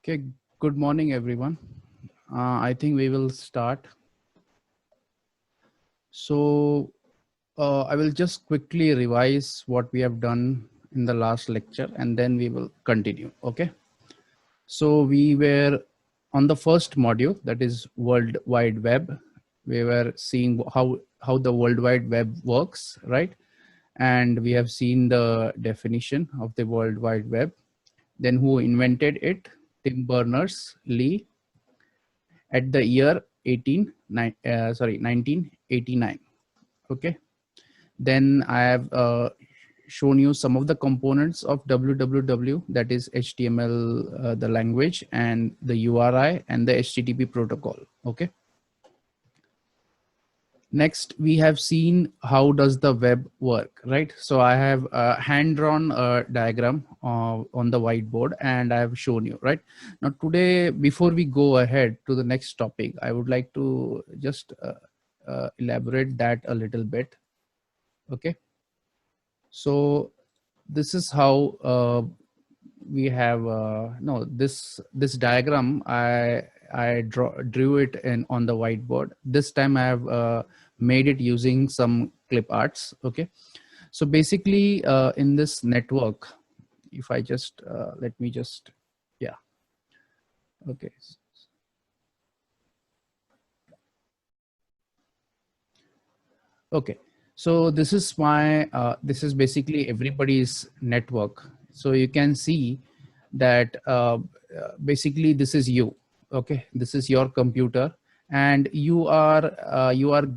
Okay, good morning, everyone. I think we will start. So I will just quickly revise what we have done in the last lecture and then we will continue. Okay. So we were on the first module, that is World Wide Web. We were seeing how the World Wide Web works, right? And we have seen the definition of the World Wide Web. Then who invented it? Tim Berners-Lee at the year 1989. Okay, then I have shown you some of the components of www, that is HTML, the language, and the URI and the HTTP protocol. Okay, next we have seen how does the web work, right? So I have hand drawn a diagram on the whiteboard and I have shown you, right? Now today, before we go ahead to the next topic, I would like to just elaborate that a little bit. Okay, so this is how we have no this diagram I drew it in on the whiteboard. This time I have made it using some clip arts. Okay, so basically in this network, if I just let me just, yeah, okay. Okay, so this is my this is basically everybody's network. So you can see that basically this is you. Okay, this is your computer and you are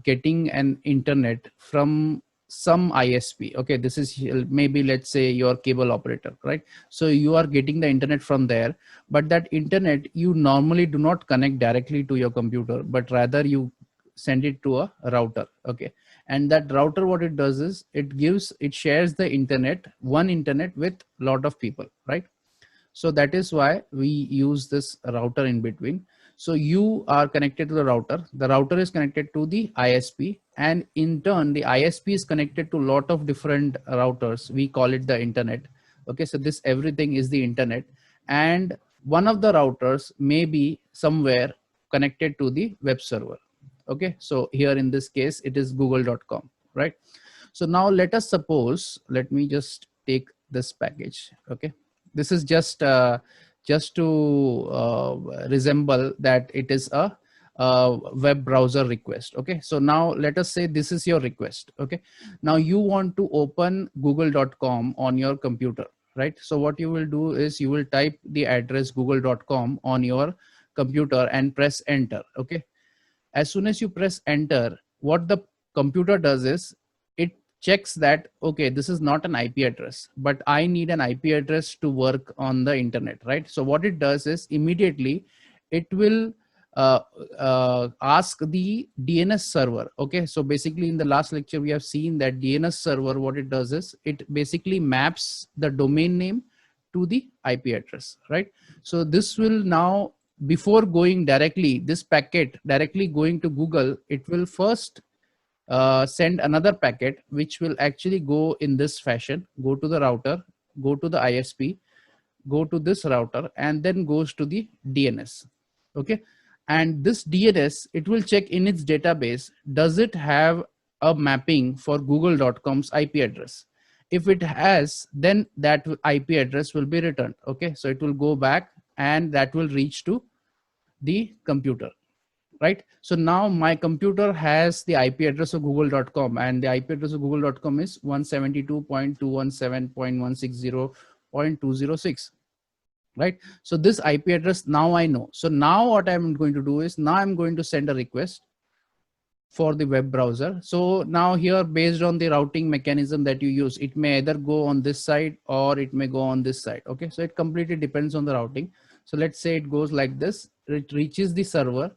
getting an internet from some ISP. Okay, this is maybe, let's say, your cable operator, right? So you are getting the internet from there, but that internet you normally do not connect directly to your computer, but rather you send it to a router. Okay, and that router, what it does is it shares the internet, one internet, with a lot of people, right? So that is why we use this router in between. So you are connected to the router is connected to the ISP, and in turn the ISP is connected to a lot of different routers. We call it the internet. Okay, so this everything is the internet, and one of the routers may be somewhere connected to the web server. Okay, so here in this case it is google.com, right? So now let us suppose, let me just take this package. Okay, this is just to resemble that it is a web browser request. Okay, so now let us say this is your request. Okay, now you want to open google.com on your computer, right? So what you will do is you will type the address google.com on your computer and press enter. Okay, as soon as you press enter, what the computer does is it checks that, okay, this is not an IP address, but I need an IP address to work on the internet, right? So what it does is immediately it will uh, ask the DNS server. Okay, so basically in the last lecture we have seen that DNS server, what it does is it basically maps the domain name to the IP address, right? So this will now, before going directly, this packet directly going to Google, it will first send another packet which will actually go in this fashion, go to the router, go to the ISP, go to this router, and then goes to the DNS. Okay, and this DNS, it will check in its database, does it have a mapping for google.com's IP address? If it has, then that IP address will be returned. Okay, so it will go back and that will reach to the computer, right? So now my computer has the IP address of google.com, and the IP address of google.com is 172.217.160.206, right? So this IP address now I know. So now what I'm going to do is, now I'm going to send a request for the web browser. So now here, based on the routing mechanism that you use, it may either go on this side or it may go on this side. Okay, so it completely depends on the routing. So let's say it goes like this, it reaches the server.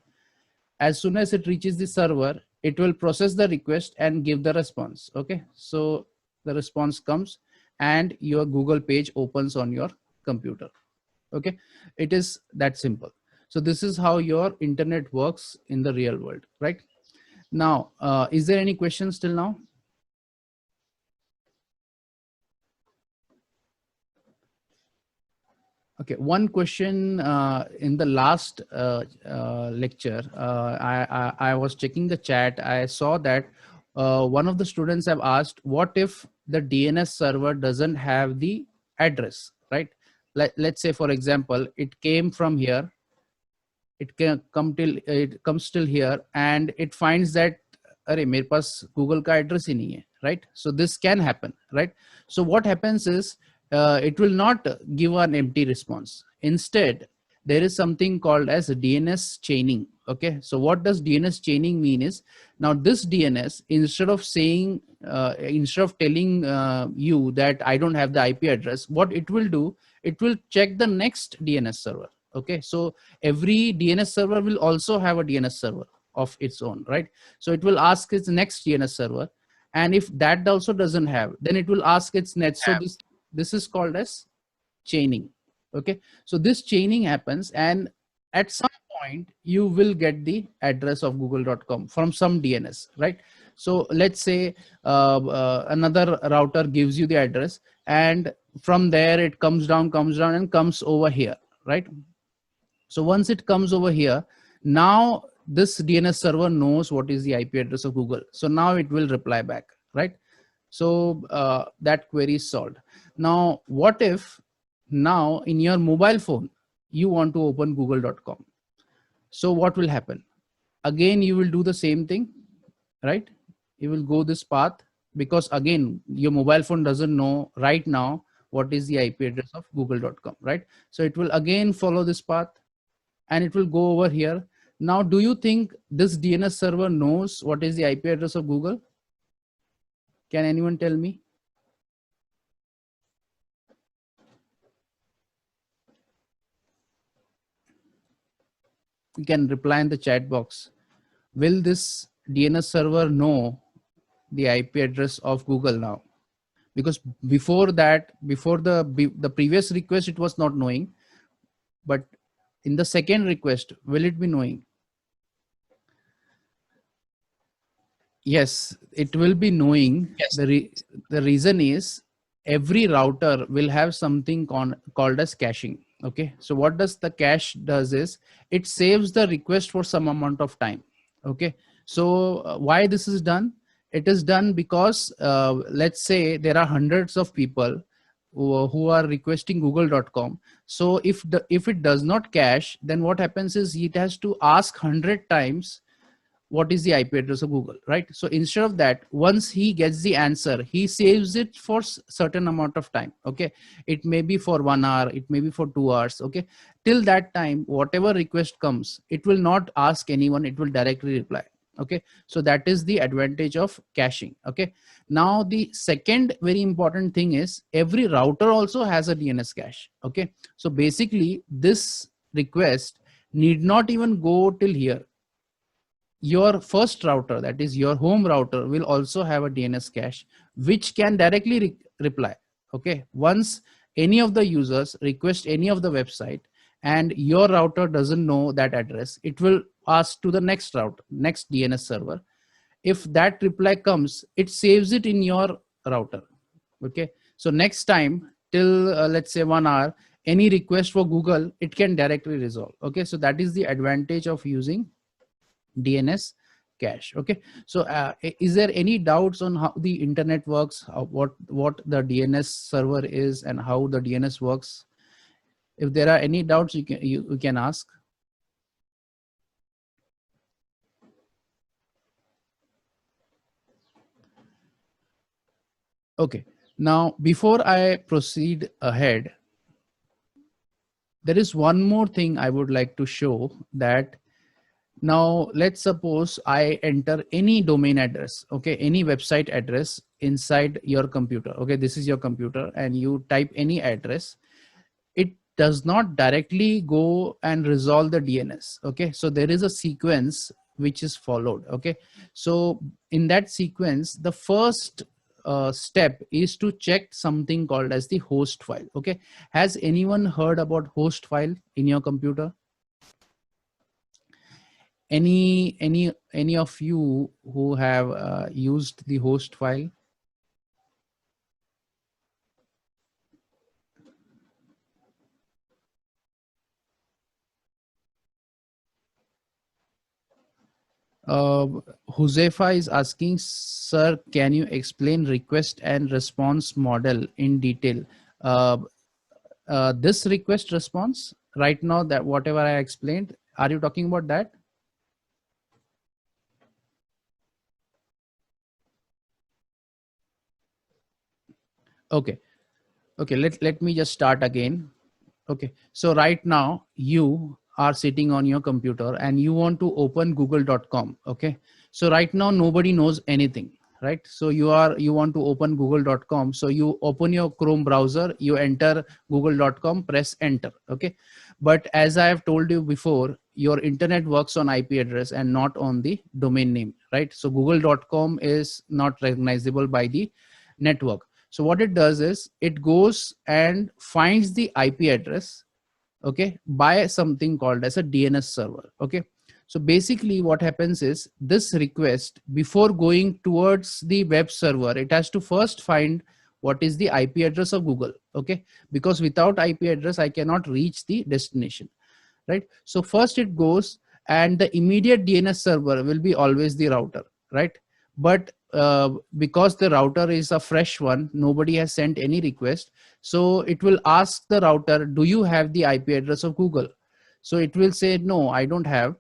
As soon as it reaches the server, it will process the request and give the response. Okay, so the response comes and your Google page opens on your computer. Okay, it is that simple. So this is how your internet works in the real world, right? Now, is there any questions till now? Okay, one question in the last lecture, I was checking the chat. I saw that one of the students have asked, what if the DNS server doesn't have the address, right? Let's say, for example, it came from here, it can come till it comes till here, and it finds that अरे मेरे पास Google का address ही नहीं है, right? So this can happen, right? So what happens is it will not give an empty response. Instead, there is something called as DNS chaining. Okay, so what does DNS chaining mean is, now this DNS, instead of saying instead of telling you that I don't have the IP address, what it will do, it will check the next DNS server. Okay, so every DNS server will also have a DNS server of its own, right? So it will ask its next DNS server, and if that also doesn't have, then it will ask its next. So this is called as chaining. Okay, so this chaining happens, and at some point you will get the address of google.com from some DNS, right? So let's say another router gives you the address, and from there it comes down and comes over here, right? So once it comes over here, now this DNS server knows what is the IP address of Google. So now it will reply back, right? So that query is solved. Now, what if now in your mobile phone, you want to open google.com? So what will happen? Again, you will do the same thing, right? You will go this path, because again, your mobile phone doesn't know right now what is the IP address of google.com, right? So it will again follow this path, and it will go over here. Now, do you think this DNS server knows what is the IP address of Google? Can anyone tell me? You can reply in the chat box. Will this DNS server know the IP address of Google now? Because before that, before the previous request, it was not knowing, but in the second request, will it be knowing? Yes, it will be knowing. Yes. The reason is, every router will have something called as caching. Okay, so what does the cache does is, it saves the request for some amount of time. Okay, so why this is done? It is done because let's say there are hundreds of people who are requesting google.com. So if it does not cache, then what happens is it has to ask 100 times what is the IP address of Google, right? So instead of that, once he gets the answer, he saves it for certain amount of time. Okay, it may be for 1 hour, it may be for 2 hours. Okay, till that time, whatever request comes, it will not ask anyone, it will directly reply. Okay, so that is the advantage of caching. Okay, now the second very important thing is, every router also has a DNS cache. Okay, so basically this request need not even go till here. Your first router, that is your home router, will also have a DNS cache, which can directly reply. Okay, once any of the users request any of the website and your router doesn't know that address, it will ask to the next route, next DNS server. If that reply comes, it saves it in your router. Okay, so next time, till let's say 1 hour, any request for Google, it can directly resolve. Okay, so that is the advantage of using DNS cache. Okay, so is there any doubts on how the internet works, what the DNS server is, and how the DNS works? If there are any doubts, you can ask. Okay, now before I proceed ahead, there is one more thing I would like to show. That now let's suppose I enter any domain address, okay, any website address inside your computer. Okay, this is your computer, and you type any address. It does not directly go and resolve the DNS. Okay, so there is a sequence which is followed. Okay, so in that sequence, the first step is to check something called as the host file. Okay, has anyone heard about host file in your computer? Any of you who have used the host file? Uh, Huzefa is asking, sir, can you explain request and response model in detail? Uh, this request response right now, that whatever I explained, are you talking about that? Okay. Okay. Let me just start again. Okay. So right now you are sitting on your computer and you want to open google.com. Okay. So right now nobody knows anything, right? So you want to open google.com. So you open your Chrome browser, you enter google.com, press enter. Okay. But as I have told you before, your internet works on IP address and not on the domain name, right? So google.com is not recognizable by the network. So what it does is it goes and finds the IP address, okay, by something called as a DNS server. Okay. So basically what happens is this request, before going towards the web server, it has to first find what is the IP address of Google. Okay. Because without IP address, I cannot reach the destination, right? So first it goes, and the immediate DNS server will be always the router, right? But because the router is a fresh one, nobody has sent any request, so it will ask the router, do you have the IP address of Google? So it will say, no, I don't have,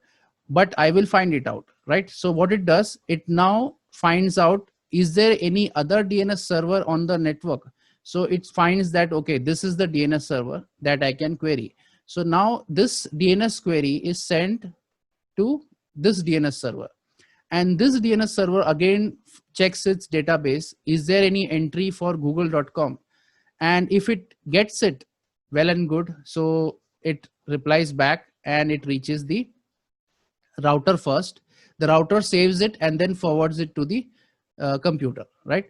but I will find it out, right? So what it does, it now finds out, is there any other DNS server on the network? So it finds that, okay, this is the DNS server that I can query. So now this DNS query is sent to this DNS server, and this DNS server again checks its database. Is there any entry for google.com? And if it gets it, well and good. So it replies back and it reaches the router first. The router saves it and then forwards it to the computer, right?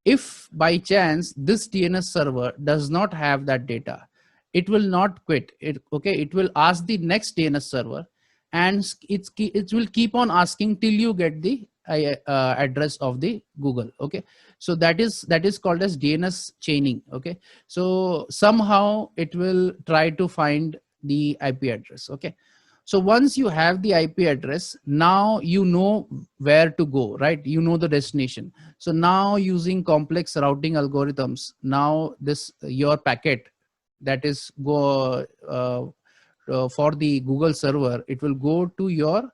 If by chance this DNS server does not have that data, it will not quit it. Okay. It will ask the next DNS server, and it will keep on asking till you get the address of the Google. Okay. So that is called as DNS chaining. Okay. So somehow it will try to find the IP address. Okay. So once you have the IP address, now you know where to go, right? You know the destination. So now using complex routing algorithms, now this your packet that is go for the Google server, it will go to your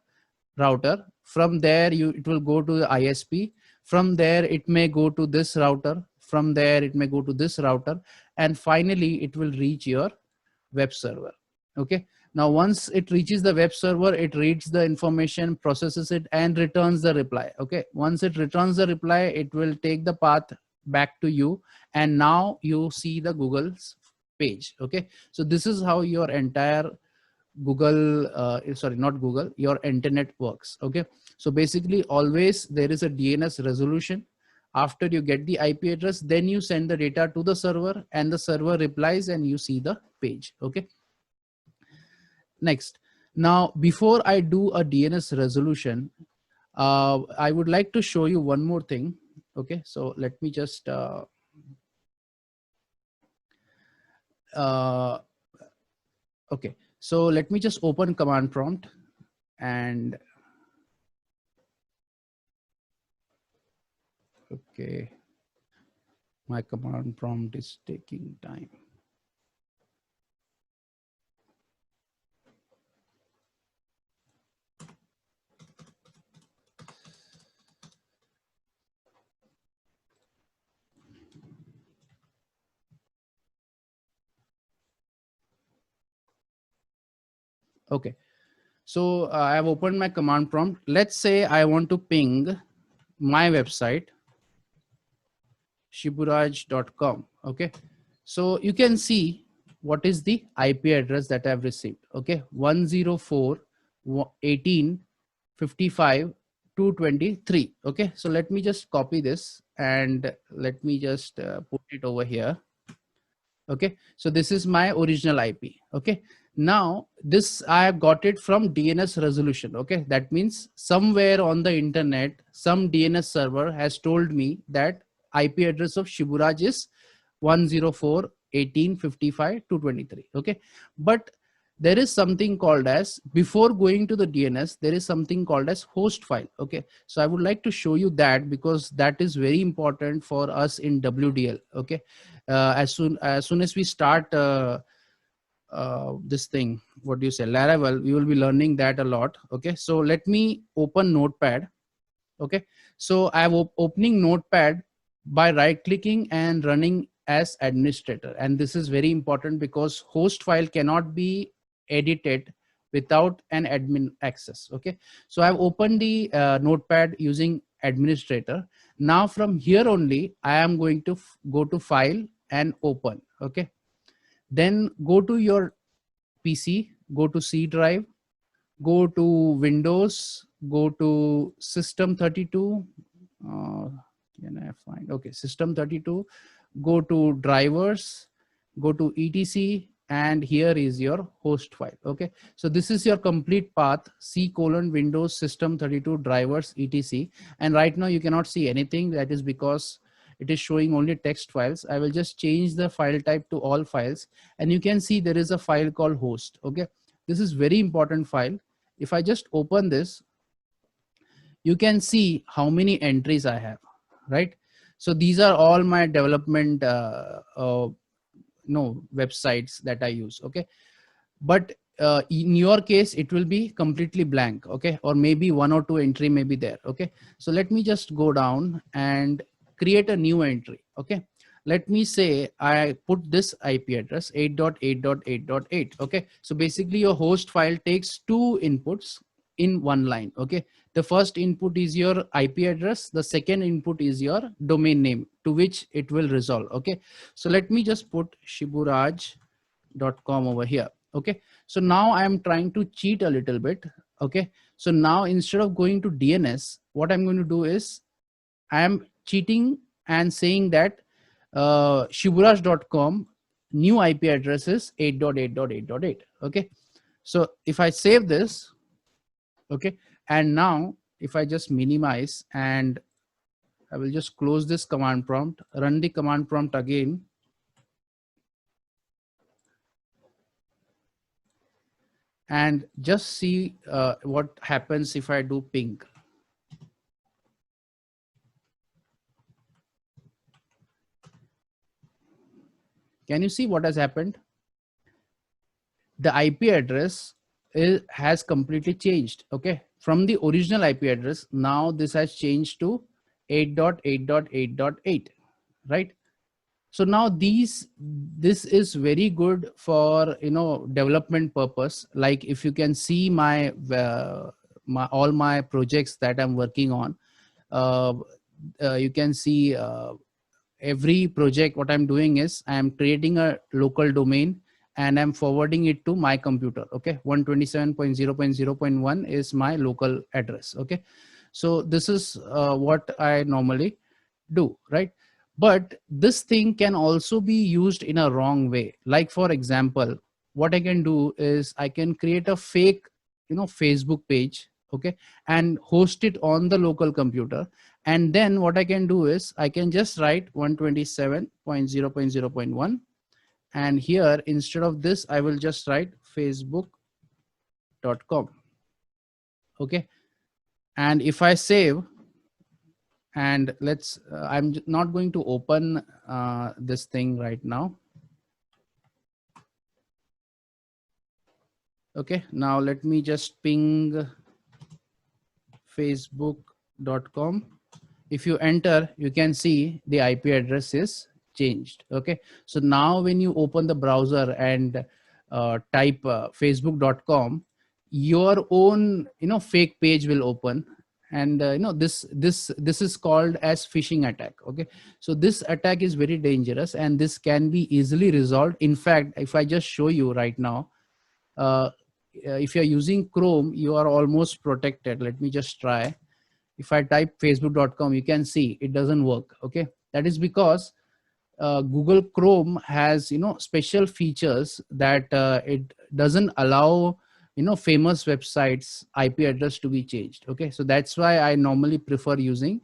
router. From there, it will go to the ISP. From there, it may go to this router. From there, it may go to this router, and finally, it will reach your web server. Okay. Now, once it reaches the web server, it reads the information, processes it, and returns the reply. Okay. Once it returns the reply, it will take the path back to you. And now you see the Google's page. Okay. So this is how your entire Google, sorry, not Google, your internet works. Okay. So basically always there is a DNS resolution. After you get the IP address, then you send the data to the server and the server replies and you see the page. Okay. Next. Now, before I do a DNS resolution, I would like to show you one more thing. Okay. So let me just, okay. So let me just open command prompt and okay. My command prompt is taking time. Okay. So I have opened my command prompt. Let's say I want to ping my website, shiburaj.com. Okay. So you can see what is the IP address that I've received. Okay. 104.18.55.223. Okay. So let me just copy this and let me just put it over here. Okay. So this is my original IP. Okay. Now this I have got it from DNS resolution. Okay. That means somewhere on the internet, some DNS server has told me that IP address of Shiburaj is 104.18.55.223. Okay. But there is something called as, before going to the DNS, there is something called as host file. Okay, so I would like to show you that, because that is very important for us in WDL. Okay, as soon as we start this thing, what do you say, Laravel, we will be learning that a lot. Okay, so let me open Notepad. Okay, so I have opening Notepad by right clicking and running as administrator, and this is very important because host file cannot be edited without an admin access. Okay, so I've opened the Notepad using administrator. Now from here only I am going to go to file and open. Okay, then go to your PC, go to C drive, go to Windows, go to System 32. Can I find? Okay, System 32. Go to drivers, go to etc, and here is your host file. Okay, so this is your complete path: C:\Windows System 32 drivers etc. And right now you cannot see anything. That is because it is showing only text files. I will just change the file type to all files, and you can see there is a file called host. Okay, this is very important file. If I just open this, you can see how many entries I have, right? So these are all my development websites that I use. Okay, but in your case it will be completely blank. Okay, or maybe one or two entry may be there. Okay, so let me just go down and create a new entry. Okay, let me say I put this IP address 8.8.8.8. Okay, so basically your host file takes two inputs in one line. Okay, the first input is your IP address, the second input is your domain name to which it will resolve. Okay, so let me just put shiburaj.com over here. Okay, so now I am trying to cheat a little bit. Okay, so now instead of going to DNS, what I'm going to do is I am cheating and saying that shiburaj.com new IP address is 8.8.8.8. Okay, so if I save this, okay, and now if I just minimize and I will just close this command prompt, run the command prompt again, and just see what happens if I do ping. Can you see what has happened? The IP address has completely changed. Okay, from the original IP address, now this has changed to 8.8.8.8, right? So now this is very good for development purpose. Like if you can see my all my projects that I'm working on, you can see every project. What I'm doing is I'm creating a local domain and I'm forwarding it to my computer. Okay, 127.0.0.1 is my local address. Okay, so this is what I normally do, right? But this thing can also be used in a wrong way. Like for example, what I can do is I can create a fake Facebook page, okay, and host it on the local computer. And then what I can do is I can just write 127.0.0.1, and here instead of this I will just write facebook.com. okay, and if I save, and let's I'm not going to open this thing right now. Okay, now let me just ping facebook.com. If you enter, you can see the IP address is changed. Okay, so now when you open the browser and type facebook.com, your own fake page will open, and this is called as phishing attack. Okay, so this attack is very dangerous and this can be easily resolved. In fact, if I just show you right now, if you're using Chrome, you are almost protected. Let me just try. If I type facebook.com, you can see it doesn't work. Okay, that is because Google Chrome has special features that it doesn't allow famous websites IP address to be changed. Okay, so that's why I normally prefer using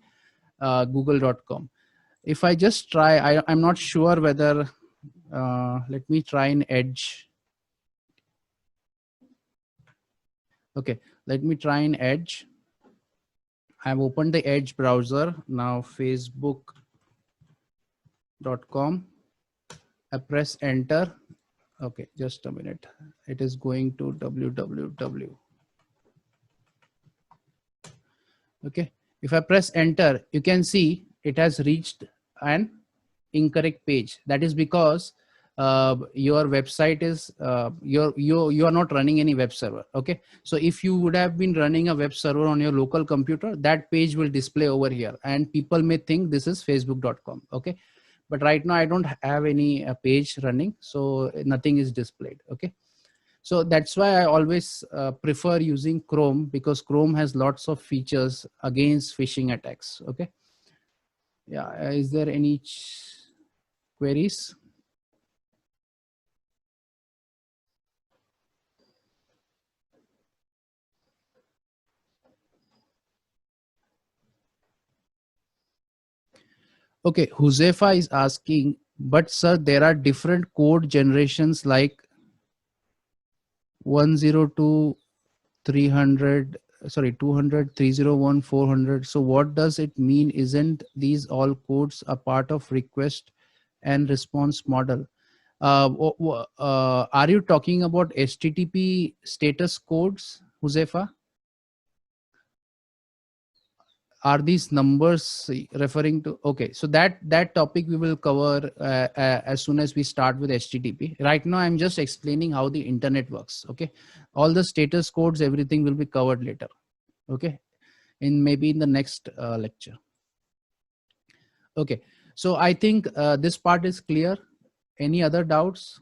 google.com. If I just try, I'm not sure whether let me try in Edge. Okay, let me try in Edge. I've opened the Edge browser now, facebook.com. I press enter. Okay, just a minute. It is going to www. Okay, if I press enter, you can see it has reached an incorrect page. That is because your website is you are not running any web server. Okay, so if you would have been running a web server on your local computer, that page will display over here and people may think this is facebook.com. Okay, but right now I don't have any page running, so nothing is displayed. Okay, so that's why I always prefer using Chrome, because Chrome has lots of features against phishing attacks. Okay, yeah, is there any queries? Okay, Huzefa is asking, but sir, there are different code generations like 102, 300, sorry, 200, 301, 400. So what does it mean? Isn't these all codes a part of request and response model? Are you talking about HTTP status codes, Huzefa? Are these numbers referring to? Okay, so that topic we will cover as soon as we start with HTTP. Right now I'm just explaining how the internet works. Okay, all the status codes, everything will be covered later. Okay, in maybe in the next lecture. Okay, so I think this part is clear. Any other doubts?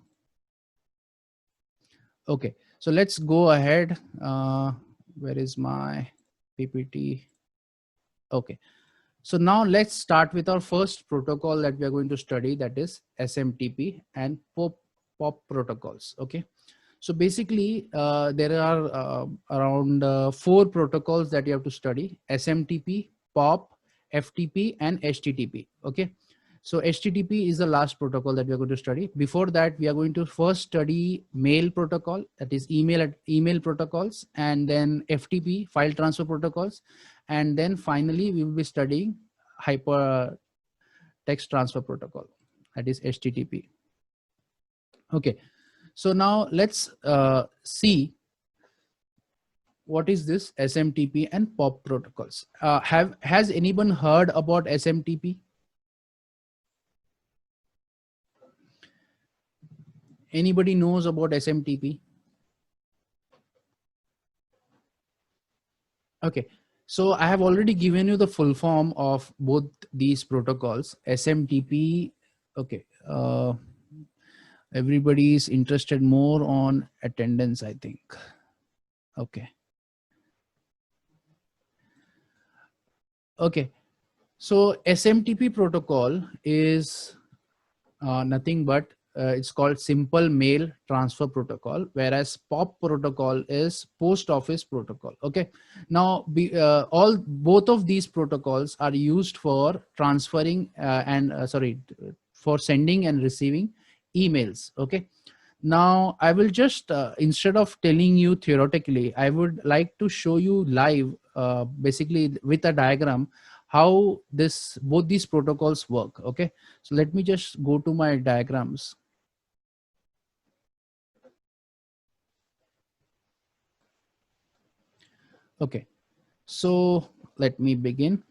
Okay, so let's go ahead. Where is my PPT? Okay, so now let's start with our first protocol that we are going to study, that is SMTP and POP protocols. Okay, so basically there are around 4 protocols that you have to study: SMTP, POP, FTP, and HTTP. Okay, so HTTP is the last protocol that we are going to study. Before that, we are going to first study mail protocol, that is email protocols, and then FTP, file transfer protocols, and then finally we will be studying hyper text transfer protocol, that is HTTP. Okay, so now let's see what is this SMTP and POP protocols. Has anyone heard about SMTP? Anybody knows about SMTP? Okay, so I have already given you the full form of both these protocols, SMTP. Okay, everybody is interested more on attendance, I think. Okay. Okay, so SMTP protocol is nothing but it's called simple mail transfer protocol, whereas POP protocol is post office protocol. Okay, now both of these protocols are used for transferring for sending and receiving emails. Okay, now I will just instead of telling you theoretically, I would like to show you live, basically with a diagram, how both these protocols work. Okay, so let me just go to my diagrams. Okay, so let me begin.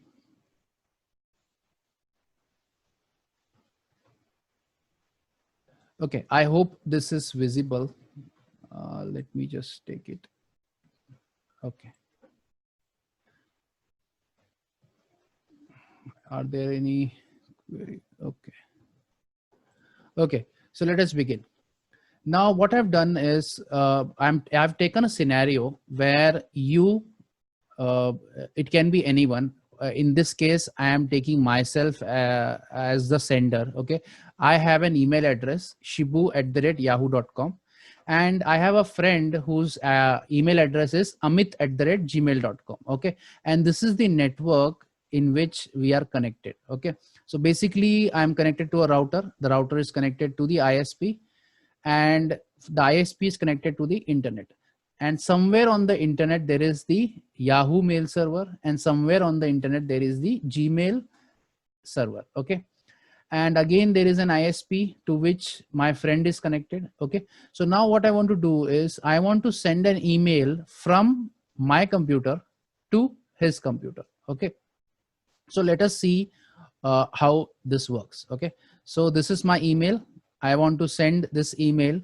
Okay, I hope this is visible. Let me just take it. Okay, are there any query? Okay. Okay, so let us begin. Now what I've done is I've taken a scenario where it can be anyone. In this case, I am taking myself as the sender. Okay, I have an email address, shibu@yahoo.com, and I have a friend whose email address is amit@gmail.com. Okay, and this is the network in which we are connected. Okay, so basically I'm connected to a router. The router is connected to the ISP, and the ISP is connected to the internet. and somewhere on the internet there is the Yahoo mail server, and somewhere on the internet there is the Gmail server. Okay, and again there is an ISP to which my friend is connected. Okay, so now what I want to do is I want to send an email from my computer to his computer. Okay, so let us see how this works. Okay, so this is my email. I want to send this email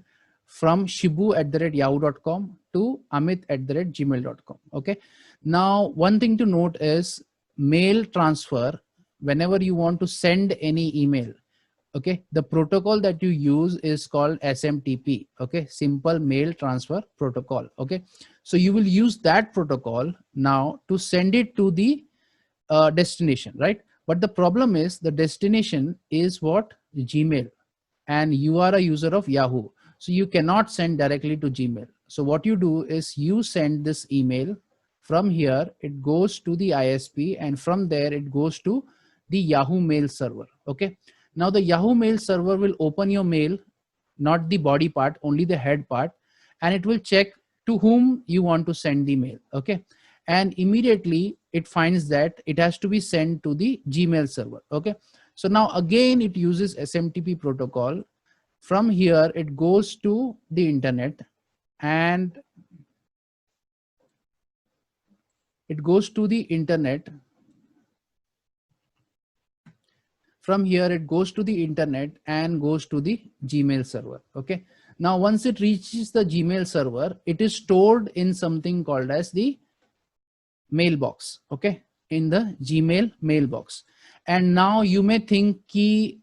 from shibu@yahoo.com to amit@gmail.com. Okay, now one thing to note is mail transfer. Whenever you want to send any email, okay, the protocol that you use is called SMTP. Okay, simple mail transfer protocol. Okay, so you will use that protocol now to send it to the destination, right? But the problem is the destination is what? Gmail, and you are a user of Yahoo, so you cannot send directly to Gmail. So what you do is you send this email from here, it goes to the ISP, and from there it goes to the Yahoo mail server. Okay, now the Yahoo mail server will open your mail, not the body part, only the head part, and it will check to whom you want to send the mail. Okay, and immediately it finds that it has to be sent to the Gmail server. Okay, so now again it uses SMTP protocol. From here it goes to the internet, and it goes to the internet. From here it goes to the internet and goes to the Gmail server. Okay, now once it reaches the Gmail server, it is stored in something called as the mailbox. Okay, in the Gmail mailbox. And now you may think ki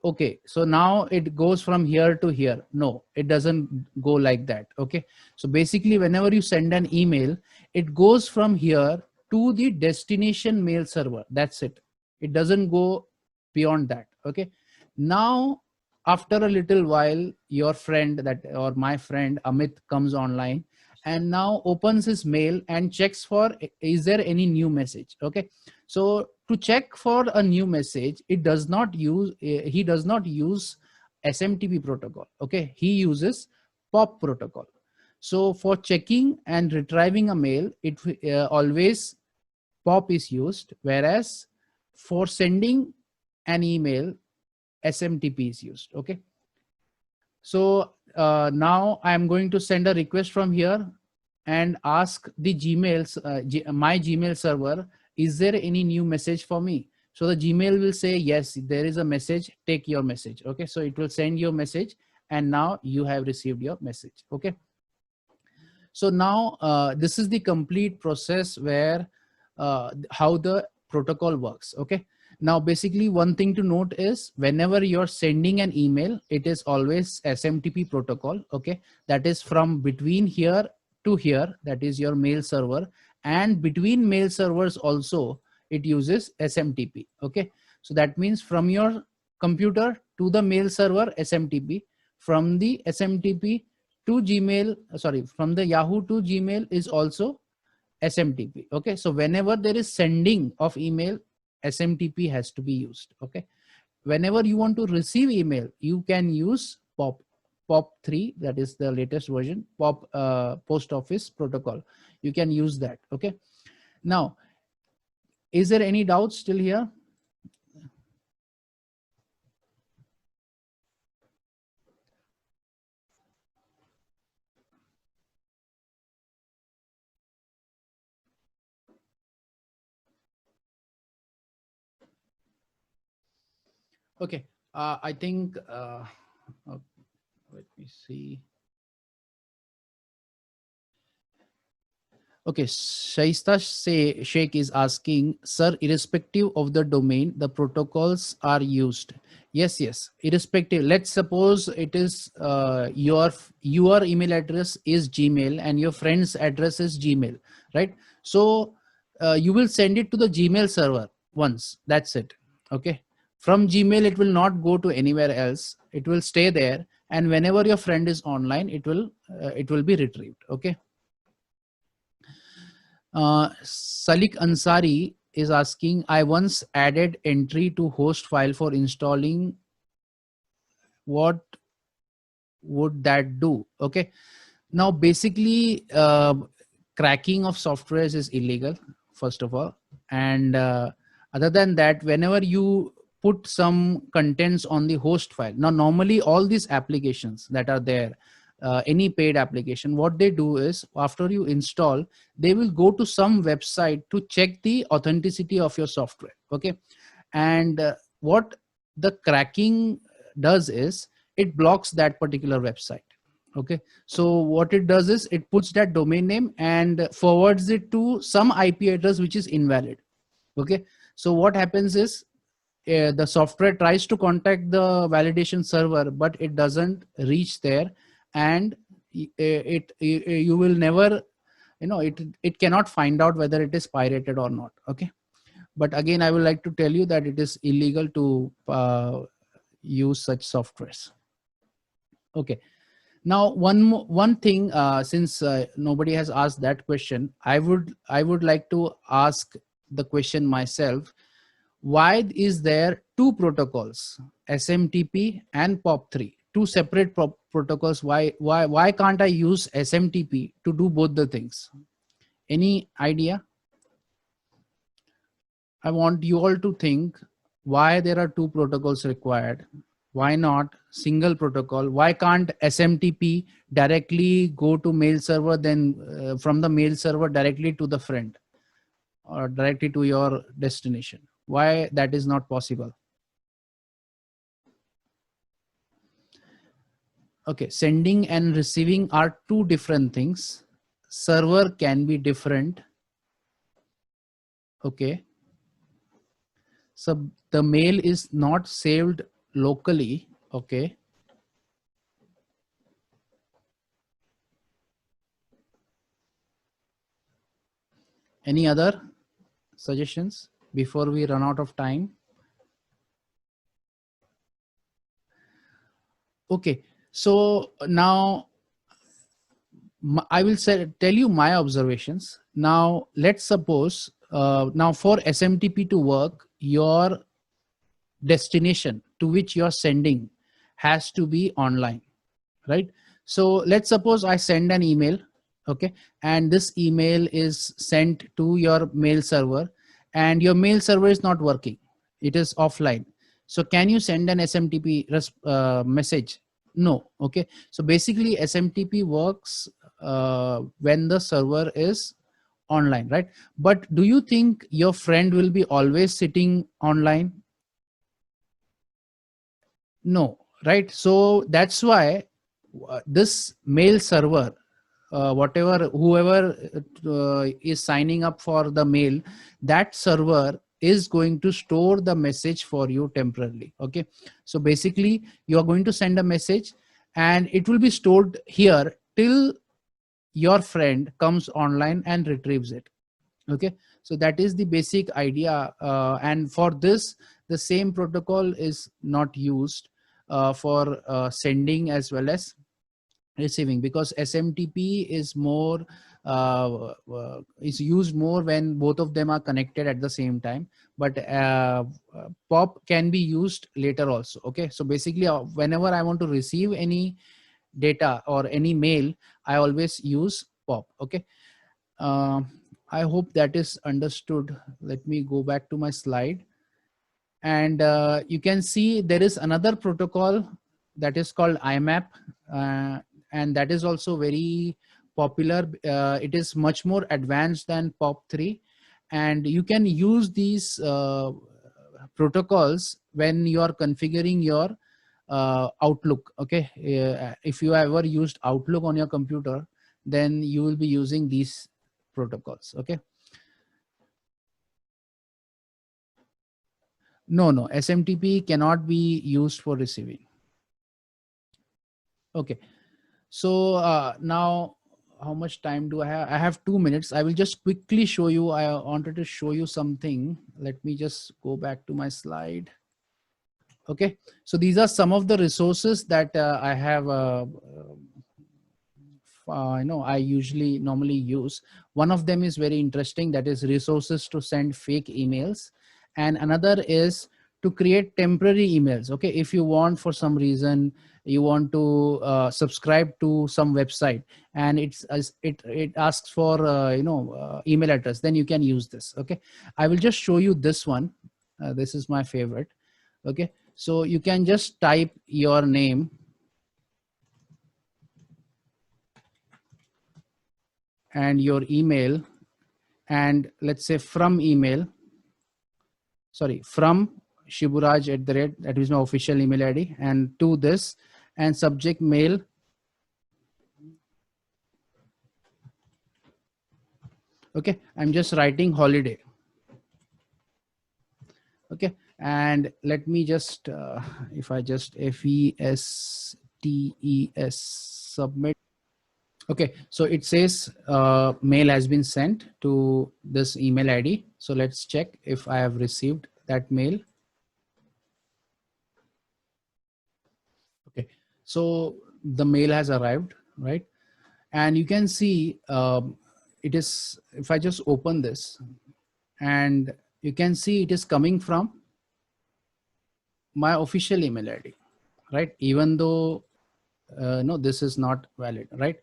okay, so now it goes from here to here. No, it doesn't go like that. Okay, so basically whenever you send an email, it goes from here to the destination mail server. That's it. It doesn't go beyond that. Okay, now after a little while your friend, that or my friend Amit, comes online and now opens his mail and checks for is there any new message. Okay, so to check for a new message, it does not use he does not use SMTP protocol. Okay, he uses POP protocol. So for checking and retrieving a mail, it always POP is used, whereas for sending an email, SMTP is used. Okay, so now I'm going to send a request from here and ask the my Gmail server, is there any new message for me? So the Gmail will say, yes, there is a message, take your message. Okay, so it will send your message, and now you have received your message. Okay, so now this is the complete process where how the protocol works. Okay, now basically one thing to note is whenever you're sending an email, it is always SMTP protocol. Okay, that is from between here to here, that is your mail server, and between mail servers also it uses SMTP. Okay, so that means from your computer to the mail server, SMTP, from the SMTP to Gmail, sorry, from the Yahoo to Gmail is also SMTP. Okay, so whenever there is sending of email, SMTP has to be used. Okay, whenever you want to receive email, you can use POP3, that is the latest version, POP post office protocol. You can use that. Okay, now is there any doubt still here? Okay, I think let me see. Okay, Shaista Sheikh is asking, sir, irrespective of the domain, the protocols are used. Yes, yes, irrespective. Let's suppose it is your email address is Gmail and your friend's address is Gmail, right? So you will send it to the Gmail server once. That's it. Okay. From Gmail, it will not go to anywhere else. It will stay there, and whenever your friend is online, it will be retrieved. Okay. Salik Ansari is asking, I once added entry to host file for installing. What would that do? Okay. Now, basically, cracking of softwares is illegal, first of all. And other than that, whenever you put some contents on the host file, now normally all these applications that are there, any paid application, what they do is after you install, they will go to some website to check the authenticity of your software. Okay. And what the cracking does is it blocks that particular website. Okay, so what it does is it puts that domain name and forwards it to some IP address which is invalid. Okay, so what happens is the software tries to contact the validation server, but it doesn't reach there, and you will never, it cannot find out whether it is pirated or not. Okay, but again, I would like to tell you that it is illegal to use such softwares. Okay. Now, one thing, since nobody has asked that question, I would like to ask the question myself. Why is there two protocols, SMTP and POP3, two separate protocols? Why can't I use SMTP to do both the things? Any idea? I want you all to think why there are two protocols required. Why not single protocol? Why can't SMTP directly go to mail server, then from the mail server directly to the friend or directly to your destination? Why that is not possible? Okay, sending and receiving are two different things. Server can be different. Okay. So the mail is not saved locally. Okay. Any other suggestions before we run out of time? Okay, so now I will tell you my observations. Now let's suppose now for SMTP to work, your destination to which you're sending has to be online, right? So let's suppose I send an email. Okay, and this email is sent to your mail server, and your mail server is not working, it is offline. So can you send an SMTP message? No. Okay, so basically SMTP works when the server is online, right? But do you think your friend will be always sitting online? No, right? So that's why this mail server, whoever is signing up for the mail, that server is going to store the message for you temporarily. Okay, so basically you are going to send a message and it will be stored here till your friend comes online and retrieves it. Okay, so that is the basic idea, and for this the same protocol is not used for sending as well as receiving, because SMTP is used more when both of them are connected at the same time, but POP can be used later also. Okay, so basically whenever I want to receive any data or any mail, I always use POP. Okay, uh, I hope that is understood. Let me go back to my slide, and you can see there is another protocol that is called IMAP, and that is also very popular. It is much more advanced than POP3, and you can use these protocols when you are configuring your Outlook. Okay, if you ever used Outlook on your computer, then you will be using these protocols. Okay, no, SMTP cannot be used for receiving. Okay, so now how much time do I have? I have 2 minutes. I will just quickly show you. I wanted to show you something. Let me just go back to my slide. Okay, so these are some of the resources that I have I usually normally use. One of them is very interesting, that is resources to send fake emails, and another is to create temporary emails. Okay, if you want, for some reason you want to subscribe to some website, and it asks for email address, then you can use this. Okay, I will just show you this one. This is my favorite. Okay, so you can just type your name and your email, and let's say from email, sorry, from Shiburaj at the rate, that is my official email ID, and to this, and subject mail. Okay, I'm just writing holiday. Okay, and let me just if I just FESTES submit. Okay, so it says mail has been sent to this email ID. So let's check if I have received that mail. Okay, so the mail has arrived, right? And you can see it is, if I just open this, and you can see it is coming from my official email ID, right? Even though no, this is not valid, right?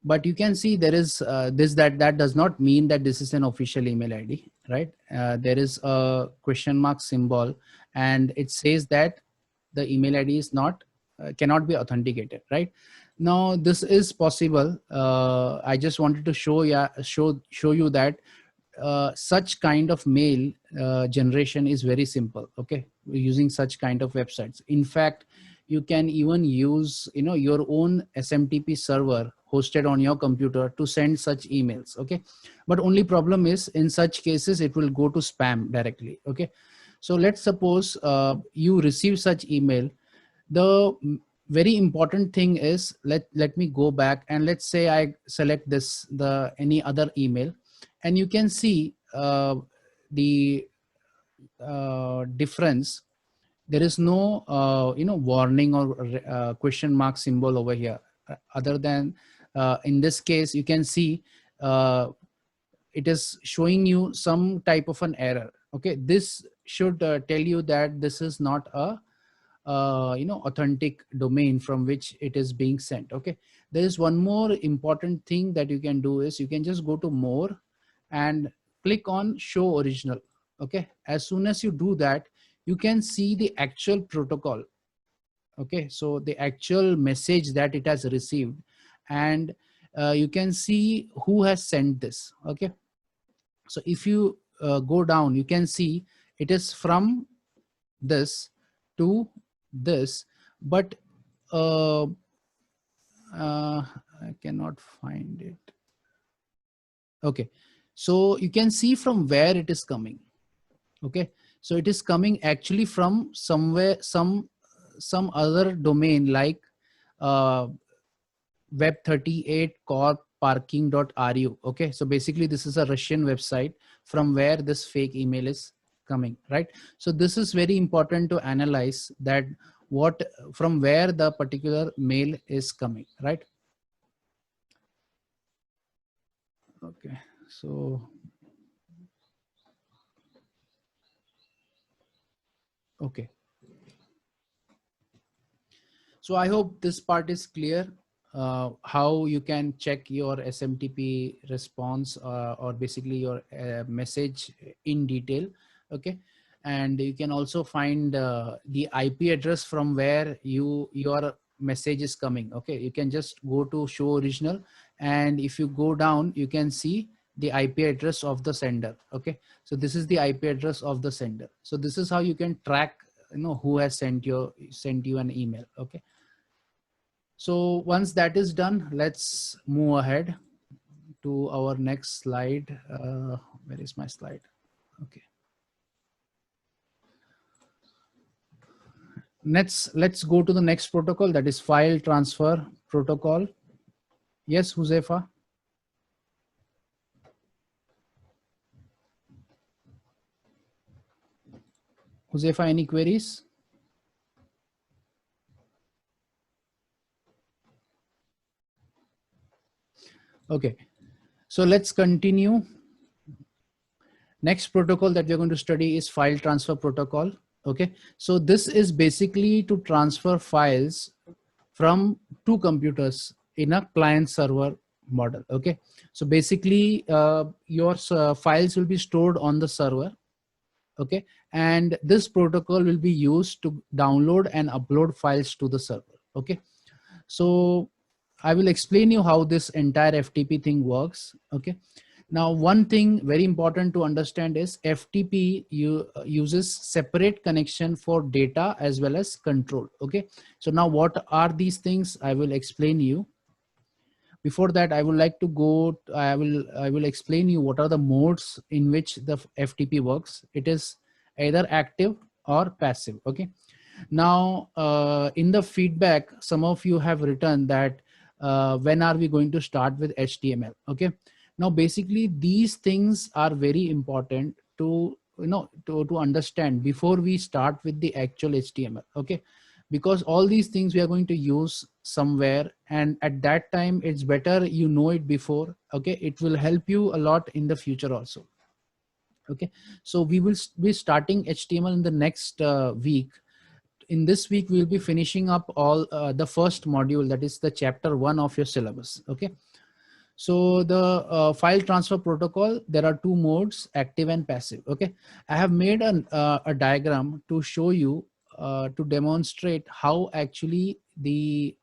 But you can see there is that does not mean that this is an official email ID, right? There is a question mark symbol, and it says that the email ID is not cannot be authenticated, right? Now this is possible. I just wanted to show you that such kind of mail generation is very simple. Okay, using such kind of websites. In fact, you can even use your own SMTP server hosted on your computer to send such emails. Okay, but only problem is, in such cases it will go to spam directly. Okay, so let's suppose you receive such email. The very important thing is, let me go back, and let's say I select this, the any other email, and you can see the difference. There is no warning or question mark symbol over here, other than in this case you can see it is showing you some type of an error. Okay, this should tell you that this is not a authentic domain from which it is being sent. Okay, there is one more important thing that you can do, is you can just go to more and click on show original. Okay, as soon as you do that, you can see the actual protocol. Okay, so the actual message that it has received, and you can see who has sent this. Okay, so if you go down, you can see it is from this to this, but I cannot find it. Okay, so you can see from where it is coming. Okay, so it is coming actually from somewhere, some other domain, like web38 corp parking.ru. Okay, so basically this is a Russian website from where this fake email is coming, right? So this is very important to analyze, that what, from where the particular mail is coming, right? Okay, so okay, so I hope this part is clear. How you can check your SMTP response, or basically your message in detail. Okay, and you can also find the IP address from where your message is coming. Okay, you can just go to show original, and if you go down, you can see the IP address of the sender. Okay, so this is the IP address of the sender. So this is how you can track who has sent you an email. Okay, so once that is done, let's move ahead to our next slide. Where is my slide? Okay. Let's go to the next protocol, that is file transfer protocol. Yes, Huzefa? Huzefa, any queries? Okay, so let's continue. Next protocol that we're going to study is file transfer protocol. Okay, so this is basically to transfer files from two computers in a client server model. Okay, so basically your files will be stored on the server. Okay, and this protocol will be used to download and upload files to the server. Okay, so I will explain you how this entire FTP thing works. Okay, now one thing very important to understand is FTP uses separate connection for data as well as control. Okay, so now what are these things? I will explain you. Before that, I would like to go, I will explain you what are the modes in which the FTP works. It is either active or passive. Okay, now in the feedback, some of you have written that when are we going to start with HTML? Okay, now basically these things are very important to to understand before we start with the actual HTML. Okay, because all these things we are going to use somewhere, and at that time it's better you know it before. Okay, it will help you a lot in the future also. Okay, so we will be starting HTML in the next week. In this week we will be finishing up all the first module, that is the chapter 1 of your syllabus. Okay, so the file transfer protocol, there are two modes, active and passive. Okay, I have made a diagram to show you to demonstrate how actually the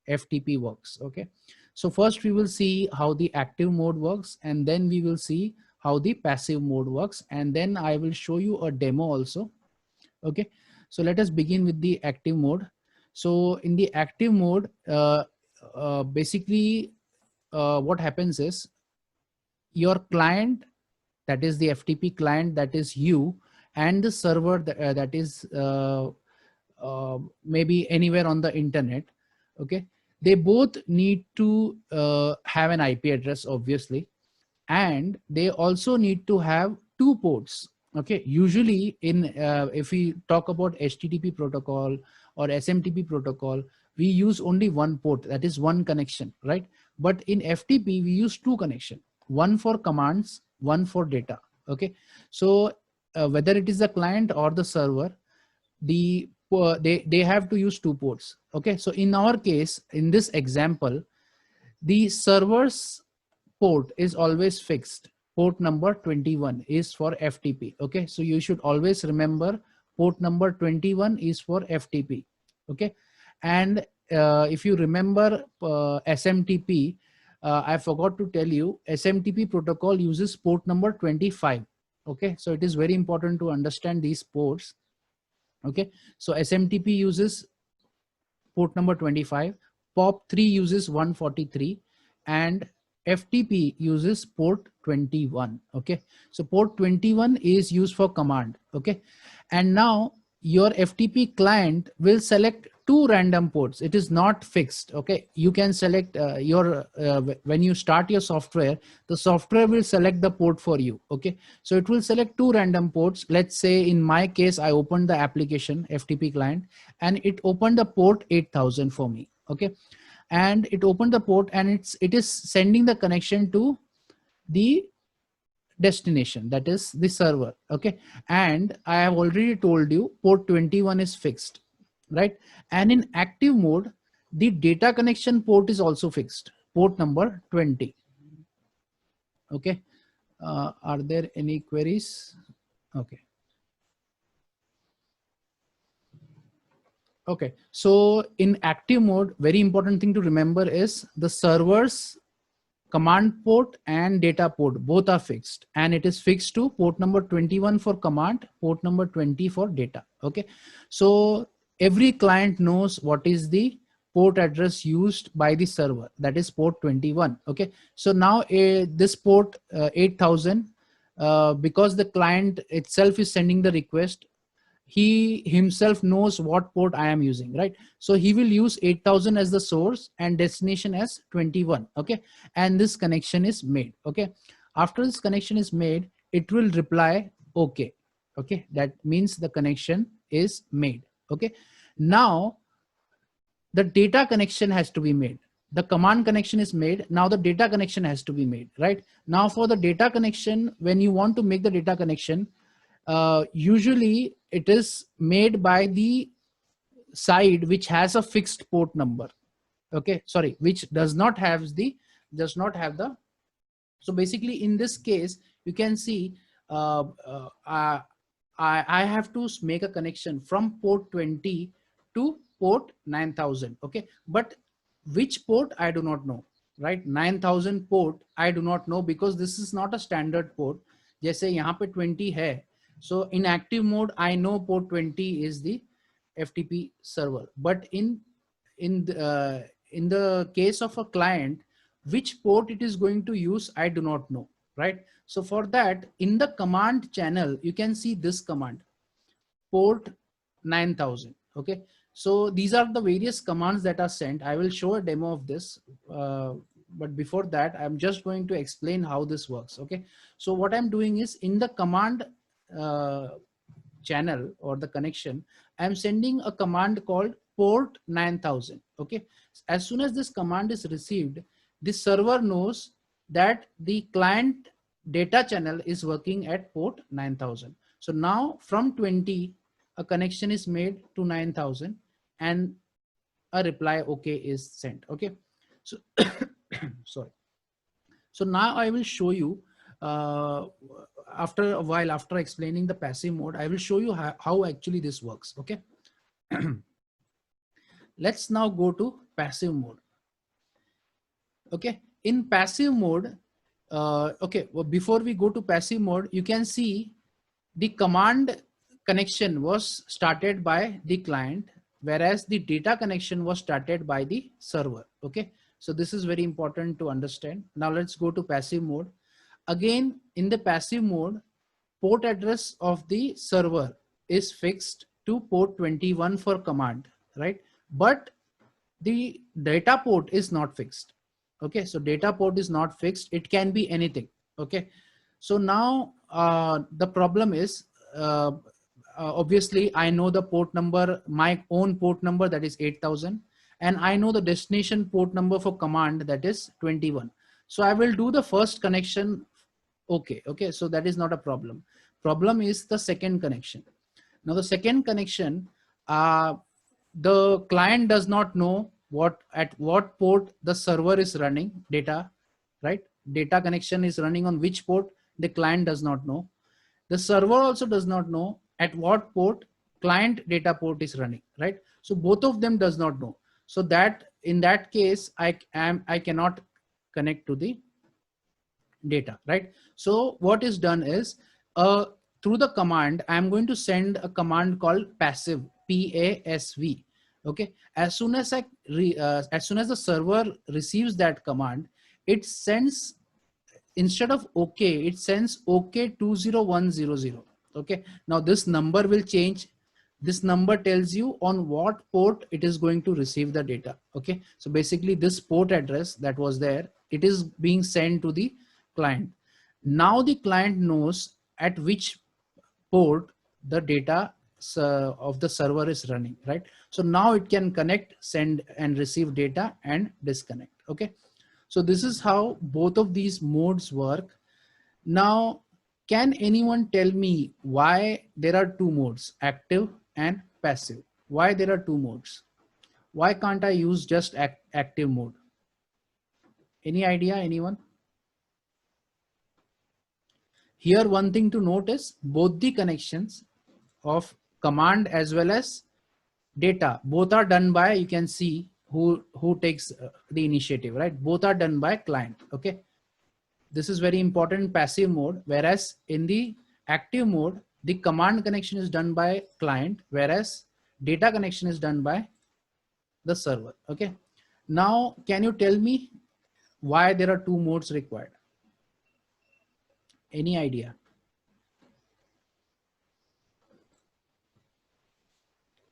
FTP works. Okay, so first we will see how the active mode works, and then we will see how the passive mode works, and then I will show you a demo also. Okay, so let us begin with the active mode. So in the active mode, basically what happens is your client, that is the FTP client, that is you, and the server that is maybe anywhere on the internet. Okay, they both need to have an IP address, obviously, and they also need to have two ports. Okay, usually in if we talk about HTTP protocol or SMTP protocol, we use only one port, that is one connection, right? But in FTP we use two connection, one for commands, one for data. Okay, so whether it is the client or the server, they have to use two ports. Okay, so in our case, in this example, the server's port is always fixed. Port number 21 is for FTP. Okay, so you should always remember port number 21 is for FTP. Okay, and if you remember SMTP, I forgot to tell you, SMTP protocol uses port number 25. Okay, so it is very important to understand these ports. Okay, so SMTP uses port number 25, POP3 uses 143, and FTP uses port 21. Okay, so port 21 is used for command. Okay, and now your FTP client will select two random ports. It is not fixed. Okay, you can select when you start your software, the software will select the port for you. Okay, so it will select two random ports. Let's say in my case, I opened the application FTP client and it opened the port 8000 for me. Okay, and it opened the port and it is sending the connection to the destination, that is the server. Okay, and I have already told you port 21 is fixed, right? And in active mode, the data connection port is also fixed, port number 20. Okay, are there any queries? Okay. Okay, so in active mode, very important thing to remember is the server's command port and data port both are fixed, and it is fixed to port number 21 for command, port number 20 for data. Okay, so every client knows what is the port address used by the server, that is port 21. Okay, so now this port 8000, because the client itself is sending the request, he himself knows what port I am using, right? So he will use 8000 as the source and destination as 21. Okay, and this connection is made. Okay, after this connection is made, it will reply okay. Okay, that means the connection is made. Okay, now the data connection has to be made. The command connection is made, now the data connection has to be made. Right now, for the data connection, when you want to make the data connection, usually it is made by the side which has a fixed port number. Okay, sorry, which does not have the. So basically in this case you can see, uh, uh, uh, I have to make a connection from port 20 to port 9000. Okay, but which port I do not know, right? 9000 port I do not know, because this is not a standard port. जैसे यहाँ पे 20 है, so in active mode I know port 20 is the FTP server, but in the case of a client, which port it is going to use I do not know, right? So for that, in the command channel you can see this command, port 9000. Okay, so these are the various commands that are sent. I will show a demo of this, but before that I'm just going to explain how this works. Okay, so what I'm doing is, in the command uh, channel or the connection, I'm sending a command called port 9000. Okay, as soon as this command is received, the server knows that the client data channel is working at port 9000. So now from 20, a connection is made to 9000 and a reply okay is sent. Okay, so sorry. So now I will show you, uh, after a while, after explaining the passive mode, I will show you how actually this works. Okay, let's now go to passive mode. Okay, in passive mode, okay, well, before we go to passive mode, you can see the command connection was started by the client, whereas the data connection was started by the server. Okay, so this is very important to understand. Now let's go to passive mode. Again, in the passive mode, port address of the server is fixed to port 21 for command, right? But the data port is not fixed. Okay, so data port is not fixed, it can be anything. Okay, so now the problem is, uh, obviously I know the port number, my own port number, that is 8000, and I know the destination port number for command, that is 21. So I will do the first connection. Okay, so that is not a problem. Problem is the second connection. Now the second connection, uh, the client does not know at what port the server is running data, right? Data connection is running on which port, the client does not know. The server also does not know at what port client data port is running, right? So both of them does not know. So that in that case, I cannot connect to the data, right? So what is done is, through the command, I'm going to send a command called passive, PASV. Okay, as soon as as soon as the server receives that command, it sends, instead of okay, it sends okay 20100. Okay, now this number will change. This number tells you on what port it is going to receive the data. Okay, so basically this port address that was there, it is being sent to the client. Now the client knows at which port the data of the server is running, right? So now it can connect, send and receive data and disconnect. Okay, so this is how both of these modes work. Now, can anyone tell me why there are two modes, active and passive? Why there are two modes? Why can't I use just active mode? Any idea, anyone? Here, one thing to note is both the connections of command as well as data, both are done by, you can see who takes the initiative, right? Both are done by client. Okay, this is very important in passive mode, whereas in the active mode, the command connection is done by client, whereas data connection is done by the server. Okay, now can you tell me why there are two modes required? Any idea?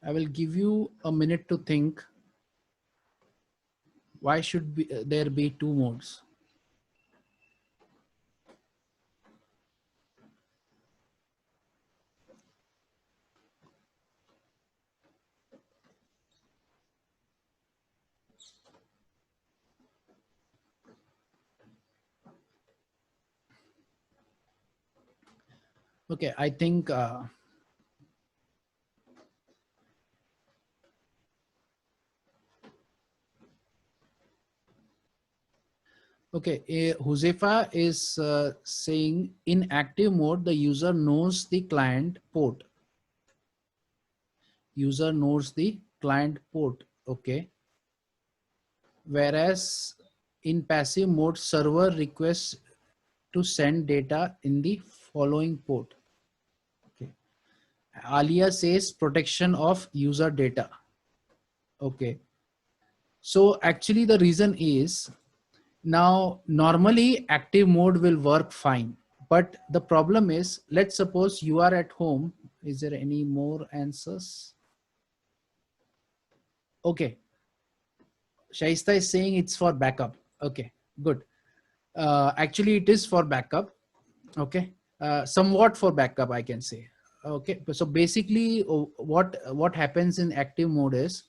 I will give you a minute to think. Why should there be two modes? Okay, I think okay, Josefa is saying in active mode, the user knows the client port. User knows the client port. Okay. Whereas in passive mode, server requests to send data in the following port. Okay. Alia says protection of user data. Okay. So actually the reason is, now normally active mode will work fine. But the problem is, let's suppose you are at home. Is there any more answers? Okay. Shaista is saying it's for backup. Okay, good. Actually, it is for backup. Okay, somewhat for backup, I can say. Okay, so basically, what happens in active mode is,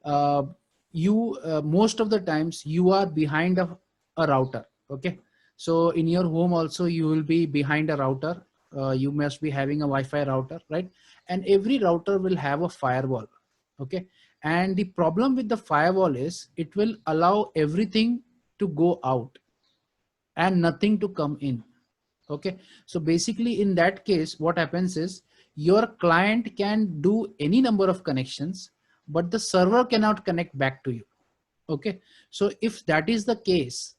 uh, you most of the times you are behind a router. Okay, so in your home also you will be behind a router. You must be having a Wi-Fi router, right? And every router will have a firewall. Okay, and the problem with the firewall is it will allow everything to go out and nothing to come in. Okay, so basically in that case what happens is, your client can do any number of connections, but the server cannot connect back to you. Okay, so if that is the case,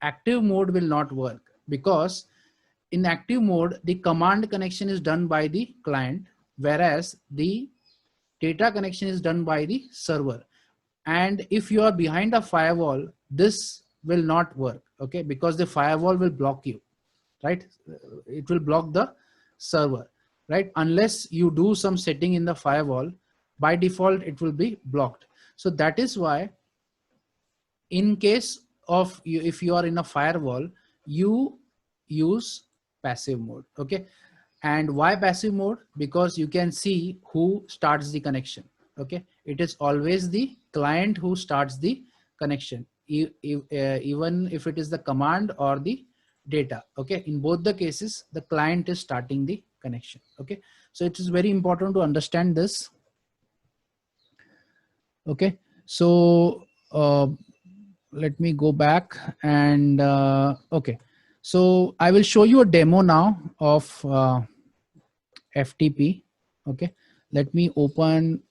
active mode will not work, because in active mode the command connection is done by the client, whereas the data connection is done by the server. And if you are behind a firewall, this will not work. Okay, because the firewall will block you, right? It will block the server, right? Unless you do some setting in the firewall, by default it will be blocked. So that is why, in case of you, if you are in a firewall, you use passive mode. Okay, and why passive mode? Because you can see who starts the connection. Okay, it is always the client who starts the connection, even if it is the command or the data. Okay, in both the cases the client is starting the connection. Okay, so it is very important to understand this. Okay, so let me go back and okay, so I will show you a demo now of FTP. Okay, let me open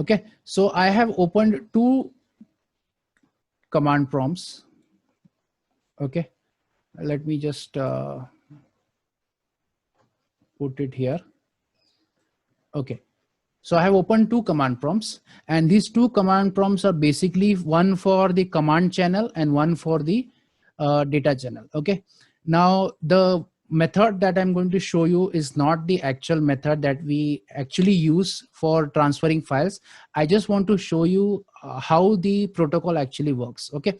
okay, so I have opened two command prompts. Okay, let me just put it here. Okay, so I have opened two command prompts, and these two command prompts are basically one for the command channel and one for the data channel. Okay, now the method that I'm going to show you is not the actual method that we actually use for transferring files. I just want to show you how the protocol actually works. Okay,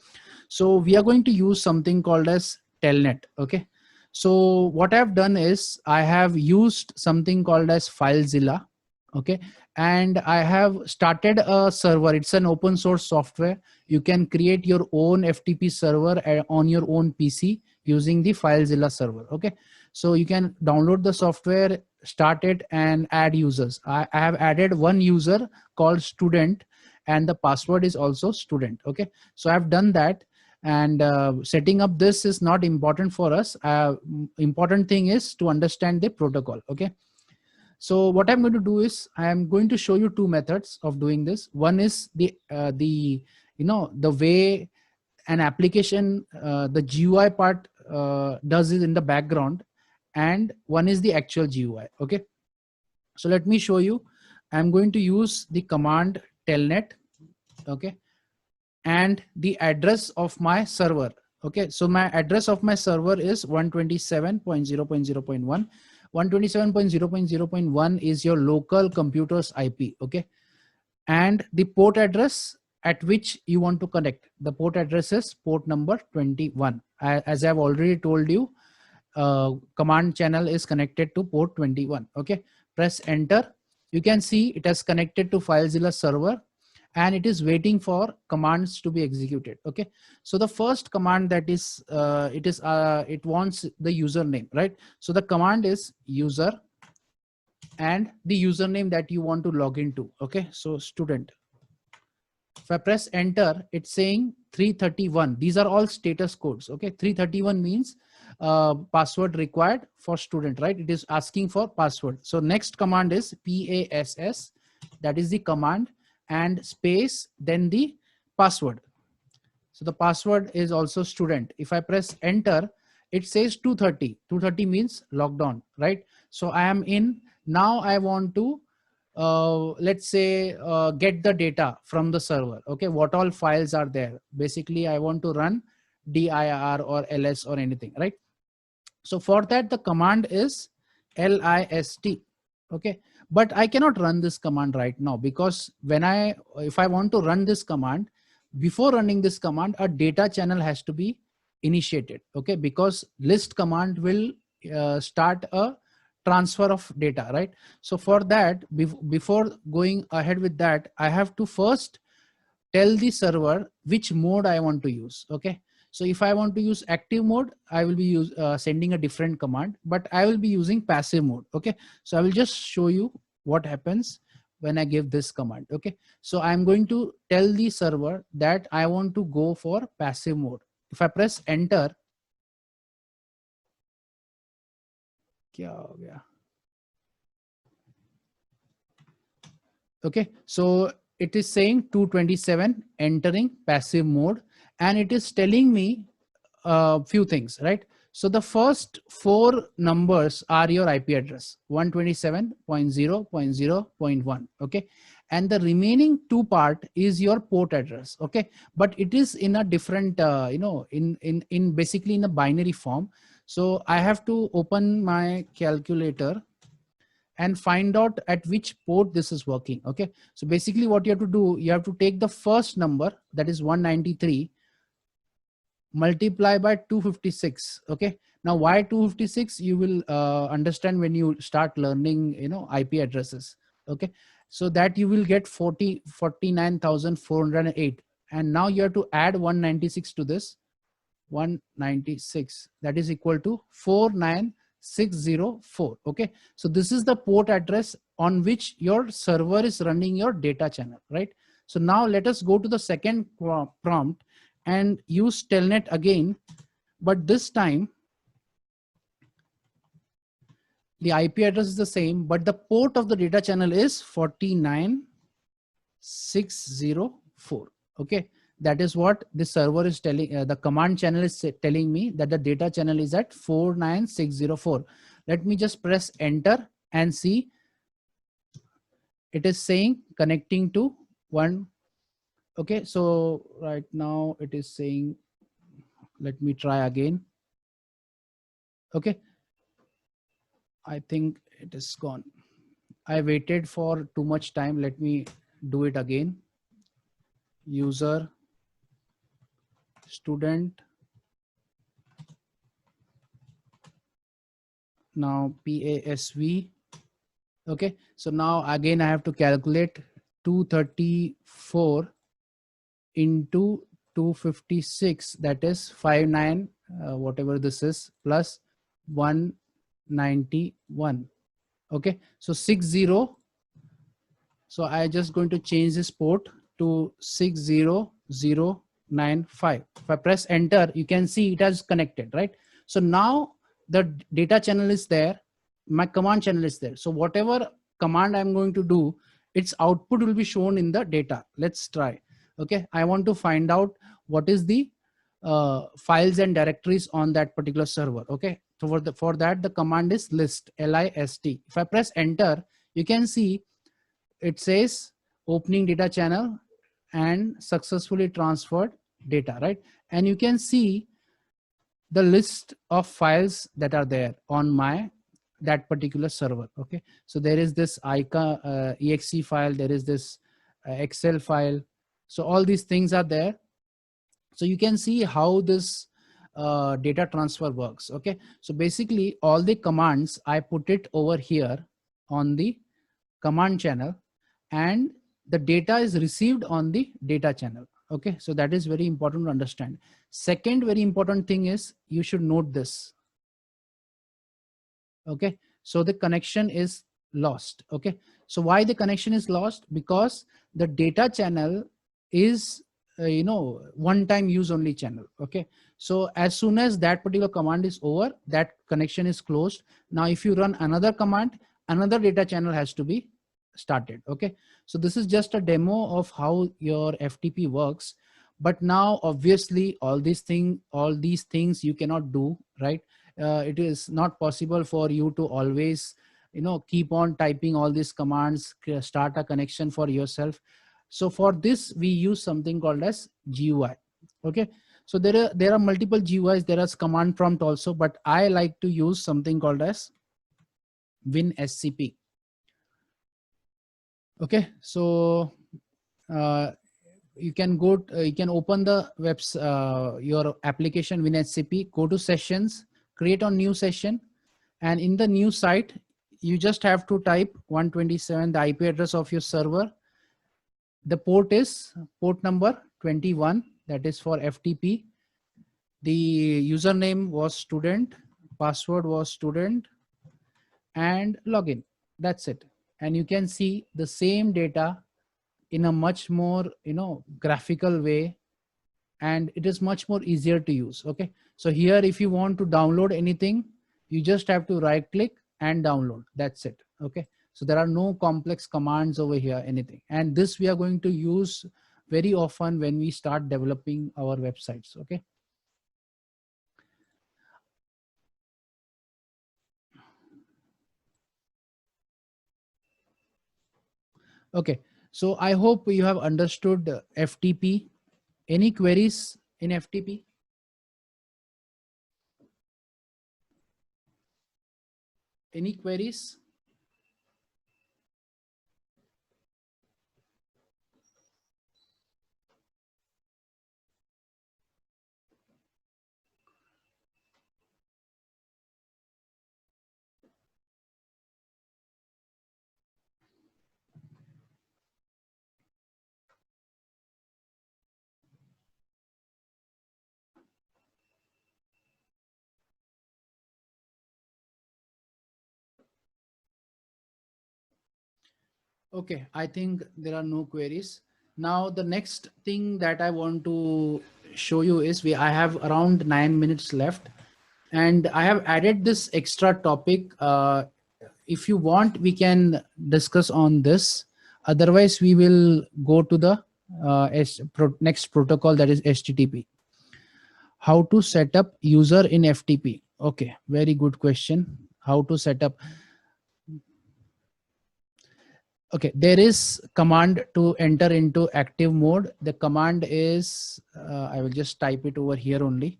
so we are going to use something called as telnet. Okay, so what I've done is I have used something called as FileZilla. Okay, and I have started a server. It's an open source software. You can create your own FTP server on your own PC using the FileZilla server. Okay, so you can download the software, start it, and add users. I have added one user called student, and the password is also student. Okay, so I've done that, and setting up this is not important for us. Important thing is to understand the protocol. Okay, so what I'm going to do is I'm going to show you two methods of doing this. One is the the way an application, the GUI part does it in the background, and one is the actual GUI. Okay, so let me show you. I'm going to use the command telnet. Okay, and the address of my server. Okay, so my address of my server is 127.0.0.1. 127.0.0.1 is your local computer's IP. Okay, and the port address at which you want to connect, the port address is port number 21. As I've already told you, command channel is connected to port 21. Okay, press enter, You can see it has connected to FileZilla server and it is waiting for commands to be executed. Okay, so the first command that is it wants the username, right? So the command is user and the username that you want to log into. Okay, so student. If I press enter, it's saying 331. These are all status codes. Okay, 331 means password required for student, right? It is asking for password. So next command is PASS. That is the command, and space, then the password. So the password is also student. If I press enter, it says 230. 230 means logged on, right? So I am in. Now I want to let's say get the data from the server. Okay, what all files are there? Basically I want to run dir or ls or anything, right? So for that the command is list. Okay, but I cannot run this command right now, because if I want to run this command, before running this command a data channel has to be initiated. Okay, because list command will start a transfer of data, right? So for that, before going ahead with that, I have to first tell the server which mode I want to use. Okay, so if I want to use active mode, I will be sending a different command, but I will be using passive mode. Okay, so I will just show you what happens when I give this command. Okay, so I'm going to tell the server that I want to go for passive mode. If I press enter, kya ho gaya? Okay, so it is saying 227 entering passive mode, and it is telling me a few things, right? So the first four numbers are your IP address, 127.0.0.1. Okay, and the remaining two part is your port address. Okay, but it is in a different in basically in a binary form. So I have to open my calculator and find out at which port this is working. Okay, so basically what you have to do, you have to take the first number, that is 193, multiply by 256. Okay, now why 256 you will understand when you start learning IP addresses. Okay, so that you will get 49,408, and now you have to add 196 to this. 196, that is equal to 49604. Okay, so this is the port address on which your server is running your data channel, right? So now let us go to the second prompt and use telnet again, but this time the IP address is the same, but the port of the data channel is 49604. Okay, that is what the server is telling, the command channel is telling me that the data channel is at 49604. Let me just press enter and see. It is saying connecting to one. Okay, so right now it is saying, let me try again. Okay, I think it is gone. I waited for too much time. Let me do it again. User, student, now PASV. Okay, so now again I have to calculate 234 into 256, that is 59 whatever this is, plus 191. Okay, so 60. So I just going to change this port to 60095. If I press enter, you can see it has connected, right? So now the data channel is there, my command channel is there. So whatever command I'm going to do, its output will be shown in the data. Let's try. Okay, I want to find out what is the files and directories on that particular server. Okay, so for that the command is list, list. If I press enter, you can see it says opening data channel and successfully transferred data, right? And you can see the list of files that are there on that particular server. Okay, so there is this ICA exe file, there is this Excel file. So all these things are there. So you can see how this data transfer works. Okay, so basically all the commands I put it over here on the command channel, and the data is received on the data channel. Okay, so that is very important to understand. Second very important thing is you should note this. Okay, so the connection is lost. Okay, so why the connection is lost? Because the data channel is one time use only channel. Okay, so as soon as that particular command is over, that connection is closed. Now if you run another command, another data channel has to be started. Okay, so this is just a demo of how your FTP works. But now obviously all these things you cannot do, right? It is not possible for you to always keep on typing all these commands, start a connection for yourself. So for this we use something called as GUI. Okay, so there are multiple GUIs. There is command prompt also, but I like to use something called as WinSCP. Okay, so you can you can open the your application WinSCP, go to sessions, create a new session, and in the new site you just have to type 127, the IP address of your server. The port is port number 21, that is for FTP. The username was student, password was student, and login. That's it. And you can see the same data in a much more graphical way, and it is much more easier to use. Okay, so here if you want to download anything, you just have to right click and download. That's it. Okay, so there are no complex commands over here, anything. And this we are going to use very often when we start developing our websites. Okay, okay, so I hope you have understood FTP. Any queries in FTP? Any queries? Okay, I think there are no queries. Now the next thing that I want to show you is I have around 9 minutes left, and I have added this extra topic. If you want, we can discuss on this. Otherwise, we will go to the next protocol, that is HTTP. How to set up user in FTP? Okay, very good question. How to set up? Okay, there is command to enter into active mode. The command is, I will just type it over here only.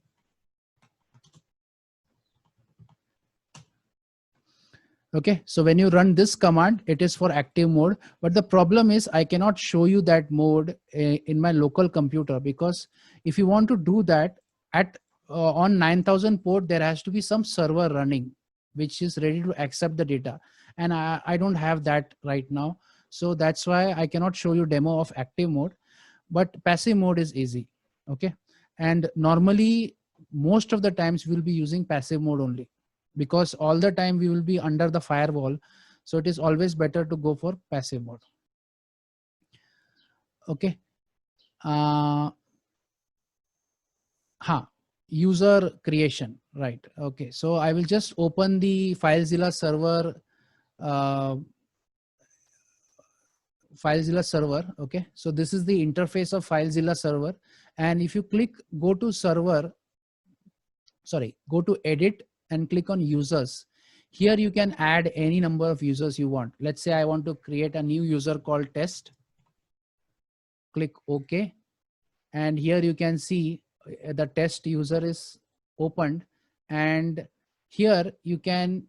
Okay, so when you run this command, it is for active mode. But the problem is I cannot show you that mode in my local computer, because if you want to do that at on 9000 port, there has to be some server running, which is ready to accept the data. And I don't have that right now. So that's why I cannot show you demo of active mode, but passive mode is easy. Okay. And normally, most of the times we'll be using passive mode only, because all the time we will be under the firewall. So it is always better to go for passive mode. Okay. User creation, right? Okay, so I will just open the FileZilla server. FileZilla server. Okay, so this is the interface of FileZilla server. And if you click, go to edit and click on users. Here you can add any number of users you want. Let's say I want to create a new user called test. Click OK. And here you can see the test user is opened. And here you can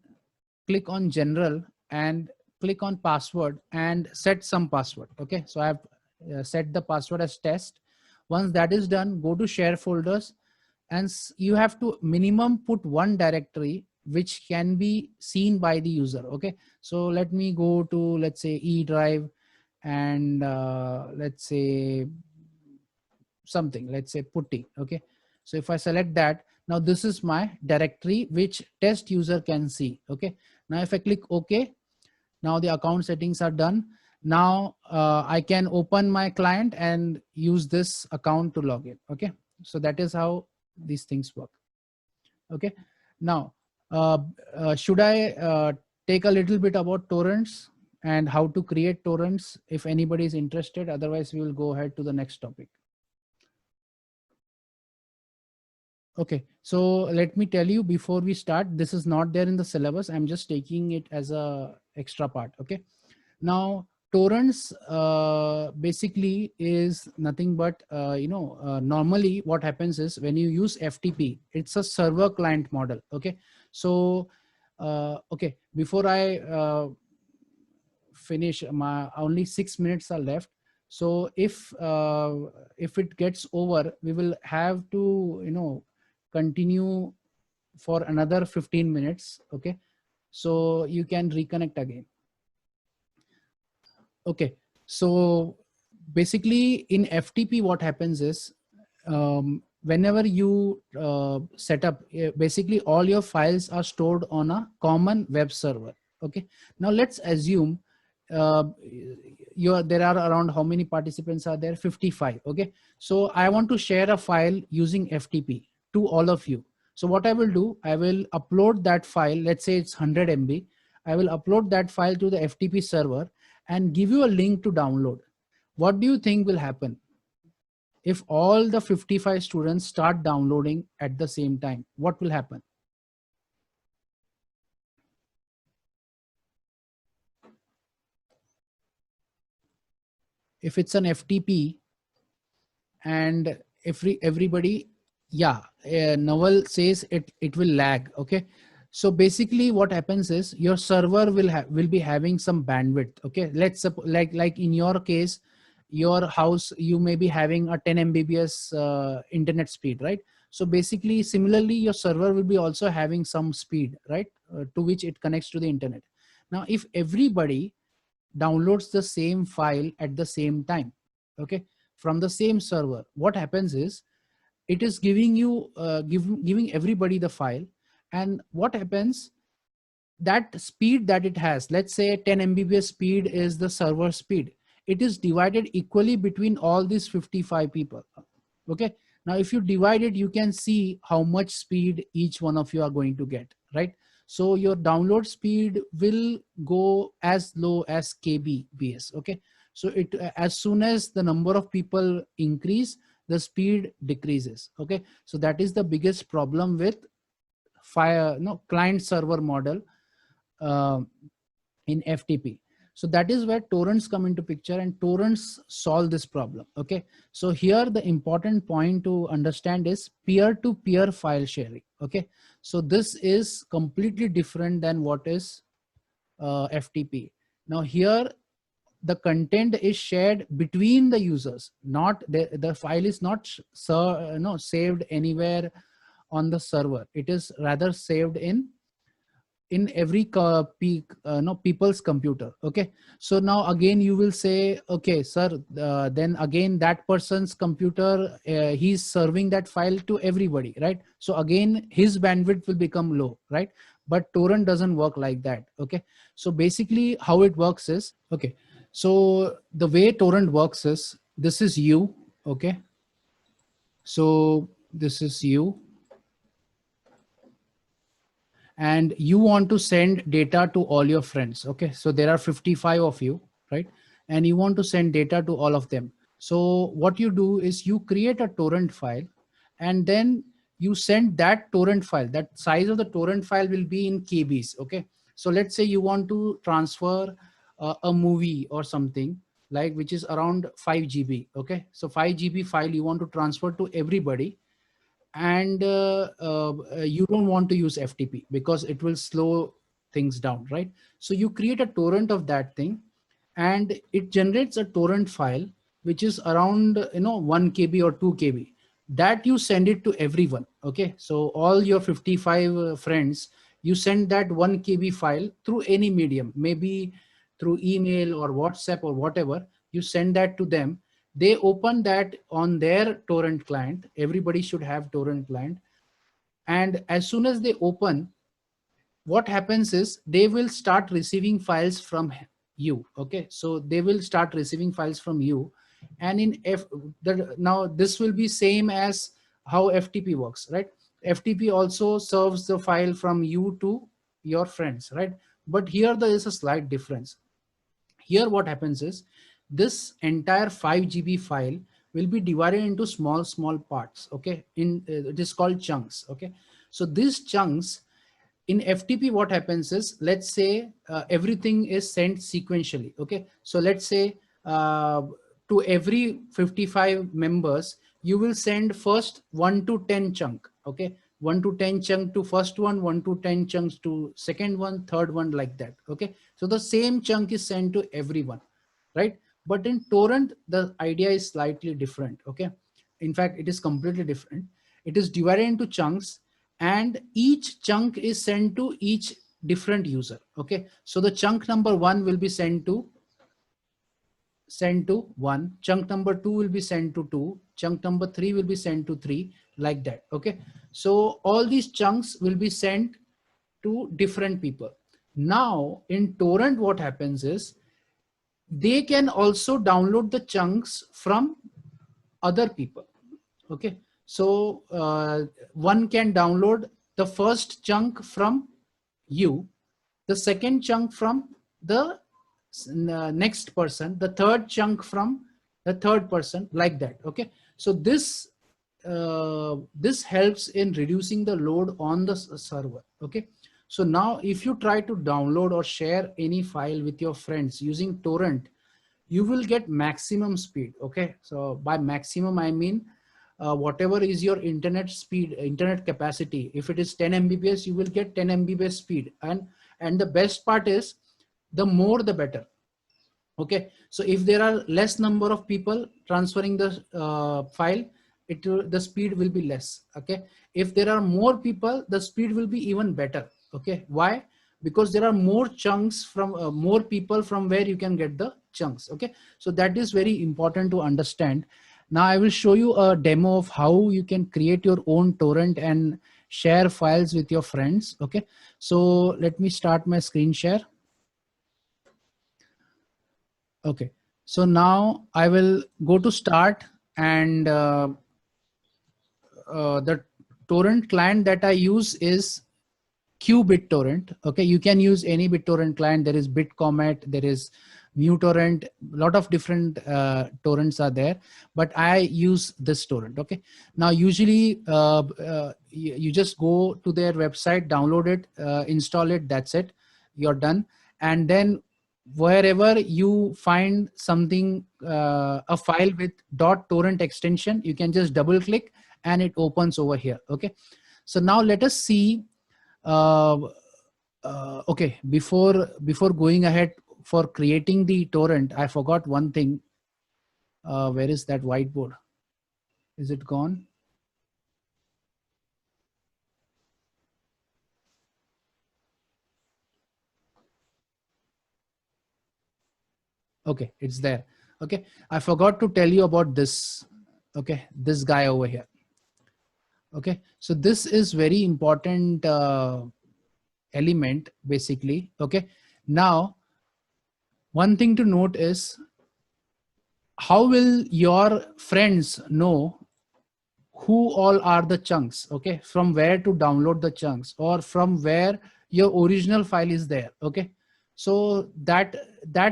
click on general and click on password and set some password. Okay, so I have set the password as test. Once that is done, go to share folders, and you have to minimum put one directory which can be seen by the user. Okay, so let me go to, let's say, E drive, and let's say something, let's say putty. Okay, so if I select that, now this is my directory which test user can see. Okay, now if I click OK, now the account settings are done. Now I can open my client and use this account to log in. Okay, so that is how these things work. Okay, now should I take a little bit about torrents and how to create torrents if anybody is interested? Otherwise we will go ahead to the next topic. Okay, so let me tell you before we start, this is not there in the syllabus. I'm just taking it as a extra part. Okay, now torrents basically is nothing but normally what happens is when you use FTP, it's a server client model. Okay, so okay, before I finish, my only 6 minutes are left. So if it gets over, we will have to continue for another 15 minutes. Okay, so you can reconnect again. Okay, so basically in FTP what happens is whenever you set up, basically all your files are stored on a common web server. Okay, now let's assume there are around, how many participants are there? 55. Okay, so I want to share a file using FTP to all of you. So what I will do, I will upload that file. Let's say it's 100 MB. I will upload that file to the FTP server and give you a link to download. What do you think will happen if all the 55 students start downloading at the same time? What will happen? If it's an FTP and everybody, yeah, Naval says it will lag. Okay, so basically what happens is your server will be having some bandwidth. Okay, let's like in your case, your house, you may be having a 10 Mbps internet speed, right? So basically similarly your server will be also having some speed, right, to which it connects to the internet. Now if everybody downloads the same file at the same time, okay, from the same server, what happens is it is giving you giving everybody the file. And what happens, that speed that it has, let's say 10 Mbps speed is the server speed, it is divided equally between all these 55 people. Okay, now if you divide it, you can see how much speed each one of you are going to get, right? So your download speed will go as low as kbps. Okay, so it as soon as the number of people increase, the speed decreases. Okay, so that is the biggest problem with client server model in FTP. So that is where torrents come into picture, and torrents solve this problem. Okay, so here the important point to understand is peer-to-peer file sharing. Okay, so this is completely different than what is FTP. Now here the content is shared between the users, not the file is not saved anywhere on the server. It is rather saved in every people's computer. Okay, so now again you will say, okay sir, then again that person's computer, he's serving that file to everybody, right? So again his bandwidth will become low, right? But torrent doesn't work like that. Okay, so basically how it works is, okay, so the way torrent works is, this is you. Okay, so this is you, and you want to send data to all your friends. Okay, so there are 55 of you, right? And you want to send data to all of them. So what you do is you create a torrent file, and then you send that torrent file. That size of the torrent file will be in kbs. Okay, so let's say you want to transfer a movie or something, like, which is around 5 GB. Okay, so 5 GB file you want to transfer to everybody, and you don't want to use FTP because it will slow things down, right? So you create a torrent of that thing, and it generates a torrent file which is around 1 KB or 2 KB, that you send it to everyone. Okay, so all your 55 friends, you send that 1 KB file through any medium, maybe through email or WhatsApp or whatever. You send that to them. They open that on their torrent client. Everybody should have torrent client. And as soon as they open, what happens is they will start receiving files from you. Okay, so they will start receiving files from you. And in now this will be same as how FTP works, right? FTP also serves the file from you to your friends, right? But here there is a slight difference. Here what happens is this entire 5 GB file will be divided into small parts. Okay, it is called chunks. Okay, so these chunks in FTP, what happens is, let's say everything is sent sequentially. Okay, so let's say to every 55 members, you will send first 1 to 10 chunk. Okay, 1 to 10 chunk to first one, 1 to 10 chunks to second one, third one, like that. Okay, so the same chunk is sent to everyone, right? But in torrent, the idea is slightly different. Okay, in fact, it is completely different. It is divided into chunks, and each chunk is sent to each different user. Okay, so the chunk number 1 will be sent to 1, chunk number 2 will be sent to 2, chunk number 3 will be sent to 3, like that. Okay, so all these chunks will be sent to different people. Now in torrent, what happens is they can also download the chunks from other people. Okay, so one can download the first chunk from you, the second chunk from the next person, the third chunk from the third person, like that. Okay, so this helps in reducing the load on the server. Okay, so now if you try to download or share any file with your friends using torrent, you will get maximum speed. Okay, so by maximum I mean whatever is your internet speed, internet capacity. If it is 10 Mbps, you will get 10 Mbps speed. And the best part is, the more the better. Okay, so if there are less number of people transferring the file, the speed will be less. Okay, if there are more people, the speed will be even better. Okay, why? Because there are more chunks from more people from where you can get the chunks. Okay, so that is very important to understand. Now I will show you a demo of how you can create your own torrent and share files with your friends. Okay, so let me start my screen share. Okay, so now I will go to start, and the torrent client that I use is QBitTorrent. Okay, you can use any BitTorrent client. There is BitComet, there is MuTorrent, a lot of different torrents are there, but I use this torrent. Okay, now usually you just go to their website, download it, install it, that's it, you're done. And then wherever you find something, a file with .torrent extension, you can just double click and it opens over here. Okay, so now let us see. Okay, before going ahead for creating the torrent, I forgot one thing. Where is that whiteboard? Is it gone? Okay, it's there. Okay, I forgot to tell you about this. Okay, this guy over here. Okay, so this is very important element basically. Okay, now one thing to note is, how will your friends know who all are the chunks? Okay, from where to download the chunks, or from where your original file is there. Okay, so that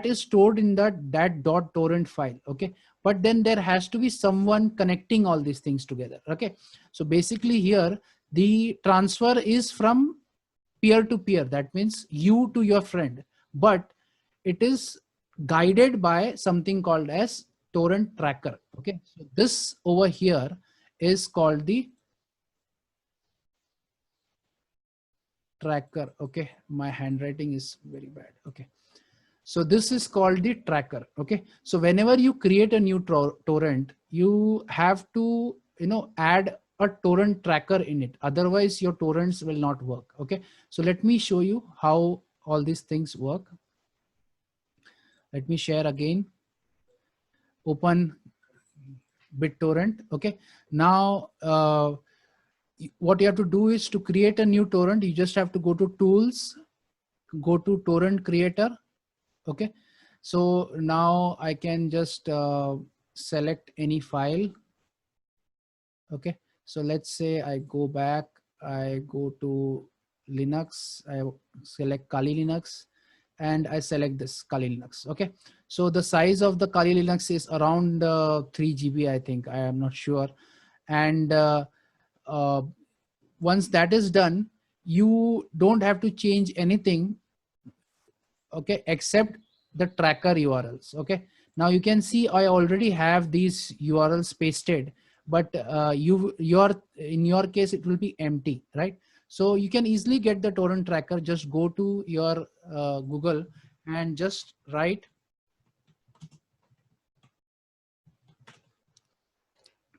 is stored in that .torrent file. Okay, but then there has to be someone connecting all these things together. Okay, so basically here the transfer is from peer to peer, that means you to your friend, but it is guided by something called as torrent tracker. Okay, so this over here is called the tracker. Okay, my handwriting is very bad. Okay, so this is called the tracker. Okay, so whenever you create a new torrent, you have to add a torrent tracker in it. Otherwise your torrents will not work. Okay, so let me show you how all these things work. Let me share again. Open BitTorrent. Okay, now what you have to do is to create a new torrent. You just have to go to tools, go to torrent creator. Okay, so now I can just select any file. Okay, so let's say I go back, I go to Linux, I select Kali Linux, and I select this Kali Linux. Okay, so the size of the Kali Linux is around 3 GB, I think. I am not sure. And uh, once that is done, you don't have to change anything, okay, except the tracker URLs. Okay, now you can see I already have these URLs pasted, but in your case it will be empty, right? So you can easily get the torrent tracker. Just go to your Google and just write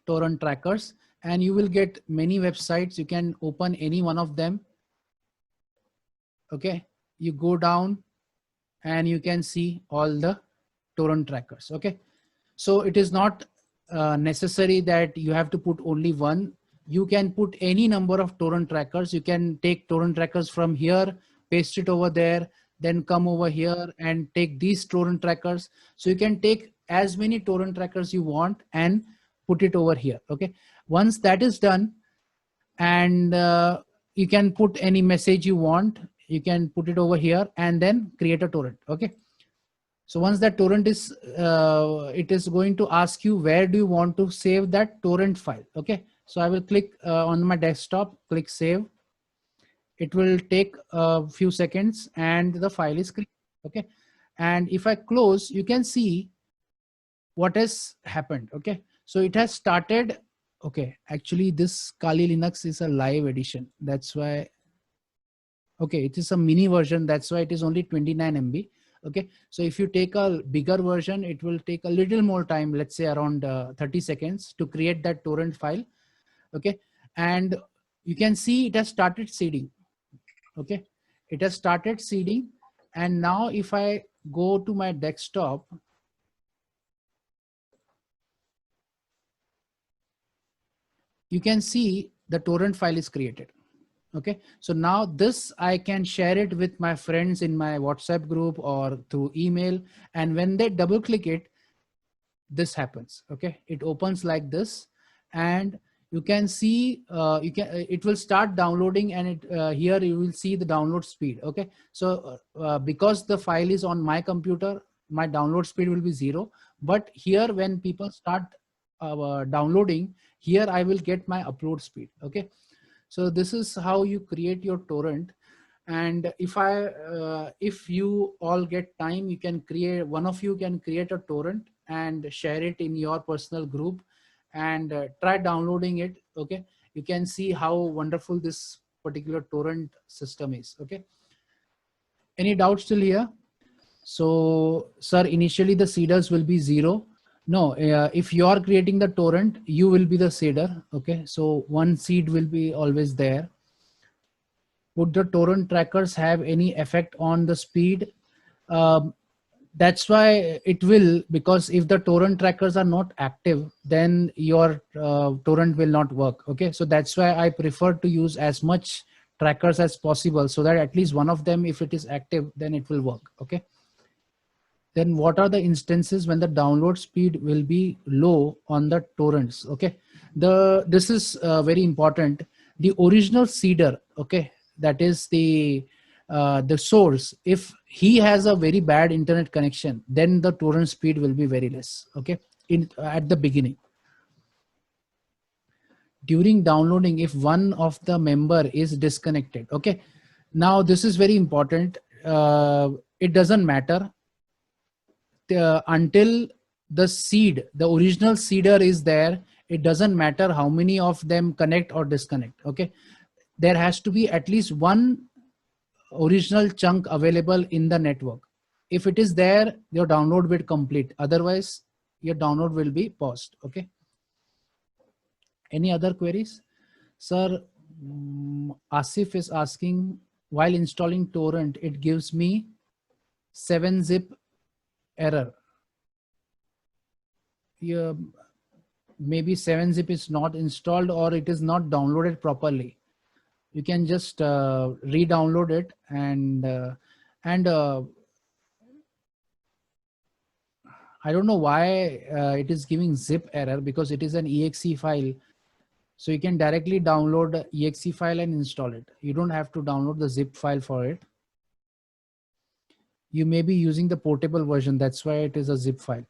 torrent trackers, and you will get many websites. You can open any one of them. Okay, you go down and you can see all the torrent trackers. Okay, so it is not necessary that you have to put only one. You can put any number of torrent trackers. You can take torrent trackers from here, paste it over there, then come over here and take these torrent trackers. So you can take as many torrent trackers you want and put it over here. Okay, once that is done, and you can put any message you want, you can put it over here and then create a torrent. Okay, so once that torrent is, it is going to ask you where do you want to save that torrent file. Okay, so I will click on my desktop, click save. It will take a few seconds and the file is created. Okay, and if I close, you can see what has happened. Okay, so it has started. Okay, actually this Kali Linux is a live edition. That's why. Okay, it is a mini version. That's why it is only 29 MB. Okay, so if you take a bigger version, it will take a little more time, let's say around 30 seconds to create that torrent file. Okay, and you can see it has started seeding. Okay, it has started seeding, and now if I go to my desktop, you can see the torrent file is created. Okay, so now this I can share it with my friends in my WhatsApp group or through email, and when they double click it, this happens. Okay, it opens like this, and you can see it will start downloading, and here you will see the download speed. Okay, so because the file is on my computer, my download speed will be 0, but here when people start downloading, here I will get my upload speed. Okay, so this is how you create your torrent. And if you all get time, you can create, one of you can create a torrent and share it in your personal group and try downloading it. Okay, you can see how wonderful this particular torrent system is. Okay, any doubts till here? So sir, initially the seeders will be 0. No, if you are creating the torrent, you will be the seeder. Okay, so one seed will be always there. Would the torrent trackers have any effect on the speed? Um, that's why it will, because if the torrent trackers are not active, then your torrent will not work. Okay, so that's why I prefer to use as much trackers as possible, so that at least one of them, if it is active, then it will work. Okay, then what are the instances when the download speed will be low on the torrents? Okay, this is very important. The original seeder, okay, that is the source. If he has a very bad internet connection, then the torrent speed will be very less. Okay, at the beginning. During downloading, if one of the member is disconnected. Okay, now this is very important. It doesn't matter until the original seeder is there. It doesn't matter how many of them connect or disconnect. Okay, there has to be at least one original chunk available in the network. If it is there, your download will complete. Otherwise, your download will be paused. Okay, any other queries? Sir, Asif is asking, while installing torrent, it gives me 7-zip error. Yeah, maybe 7-zip is not installed or it is not downloaded properly. You can just re-download it and I don't know why it is giving zip error, because it is an exe file. So you can directly download the exe file and install it. You don't have to download the zip file for it. You may be using the portable version. That's why it is a zip file.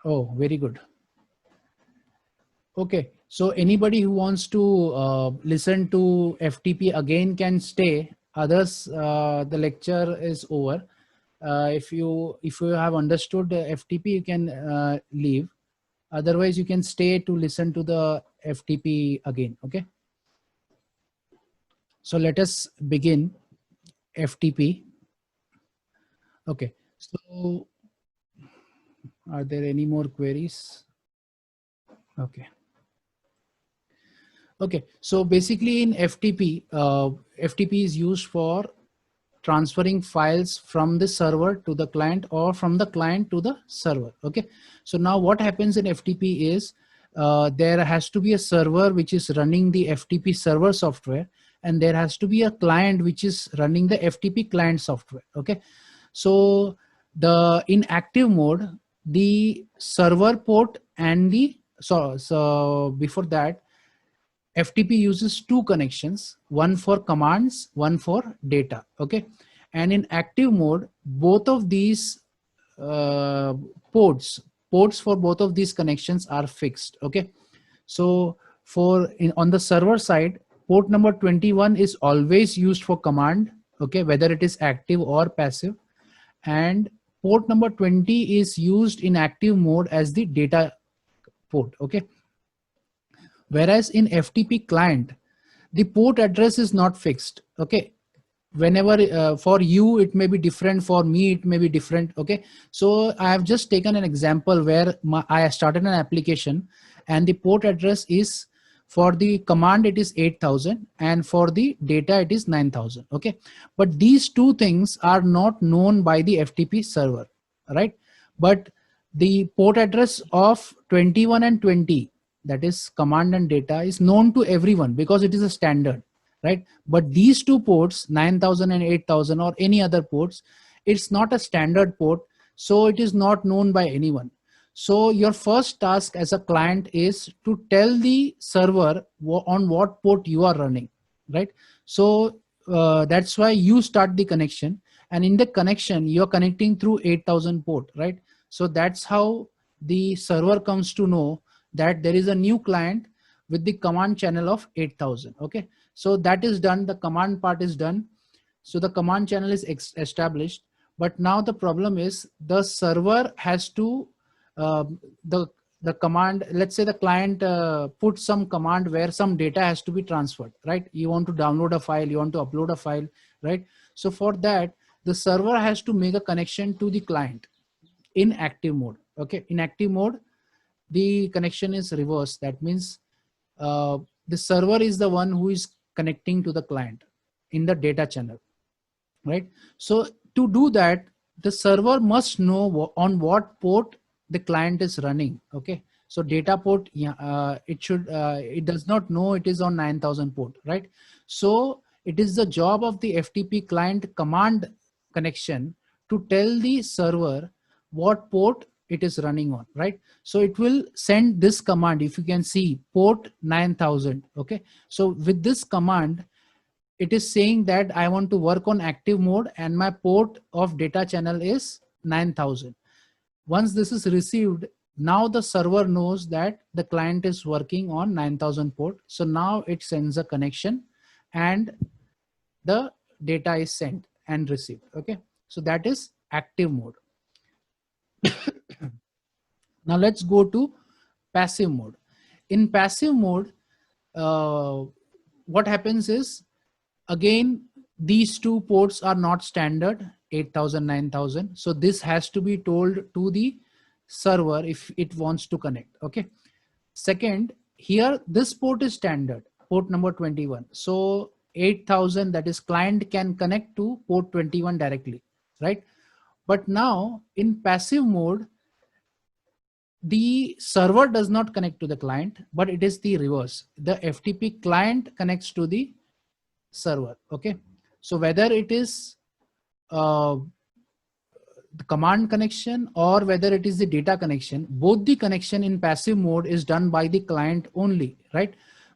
Oh, very good. Okay. So anybody who wants to listen to FTP again can stay. Others, the lecture is over. If you have understood the FTP, you can leave. Otherwise, you can stay to listen to the FTP again. Okay. So let us begin FTP. Okay. So are there any more queries? Okay. Okay. So basically in FTP, FTP is used for transferring files from the server to the client or from the client to the server. Okay. So now what happens in FTP is there has to be a server which is running the FTP server software, and there has to be a client which is running the FTP client software. Okay. So in active mode, the server port and so before that, FTP uses two connections, one for commands, one for data. Okay. And in active mode, both of these uh, ports for both of these connections are fixed. Okay. So on the server side, port number 21 is always used for command. Okay. Whether it is active or passive. And port number 20 is used in active mode as the data port. Okay. Whereas in FTP client, the port address is not fixed. Okay. Whenever for you it may be different, for me it may be different. Okay. So I have just taken an example where I started an application and the port address is, for the command it is 8000 and for the data it is 9000. Okay. But these two things are not known by the FTP server, right? But the port address of 21 and 20, that is command and data, is known to everyone because it is a standard, right? But these two ports, 9000 and 8000 or any other ports, it's not a standard port, so it is not known by anyone. So your first task as a client is to tell the server on what port you are running, right? So that's why you start the connection, and in the connection you're connecting through 8000 port, right? So that's how the server comes to know that there is a new client with the command channel of 8000. Okay. So that is done. The command part is done. So the command channel is established. But now the problem is the server has to, uh, the command, let's say the client put some command where some data has to be transferred, right? You want to download a file, you want to upload a file, right? So for that, the server has to make a connection to the client in active mode. Okay. In active mode, the connection is reversed. That means the server is the one who is connecting to the client in the data channel, right? So to do that, the server must know on what port the client is running. Okay. So data port, yeah, it does not know it is on 9000 port, right? So it is the job of the FTP client command connection to tell the server what port it is running on, right? So it will send this command. If you can see, port 9000. Okay. So with this command, it is saying that I want to work on active mode and my port of data channel is 9000. Once this is received, now the server knows that the client is working on 9000 port. So now it sends a connection and the data is sent and received. Okay. So that is active mode. Now let's go to passive mode. In passive mode, what happens is, again, these two ports are not standard, 8000, 9000. So this has to be told to the server if it wants to connect. Okay. Second, here this port is standard, port number 21. So 8000, that is client, can connect to port 21 directly, right? But now in passive mode, the server does not connect to the client, but it is the reverse. The FTP client connects to the server. Okay. So whether it is uh, the command connection or whether it is the data connection, both the connection in passive mode is done by the client only, right?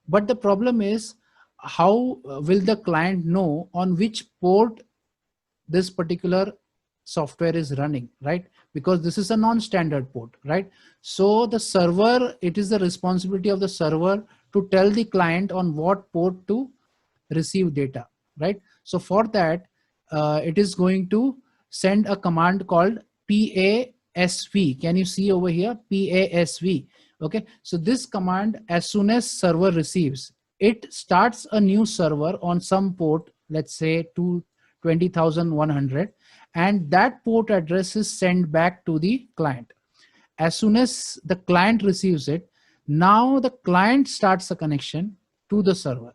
But the problem is, how will the client know on which port this particular software is running, right? Because this is a non-standard port, right? So the server, it is the responsibility of the server to tell the client on what port to receive data, right? So for that, it is going to send a command called PASV. Can you see over here? PASV. Okay. So this command, as soon as server receives, it starts a new server on some port, let's say to 20,100, and that port address is sent back to the client. As soon as the client receives it, now the client starts a connection to the server.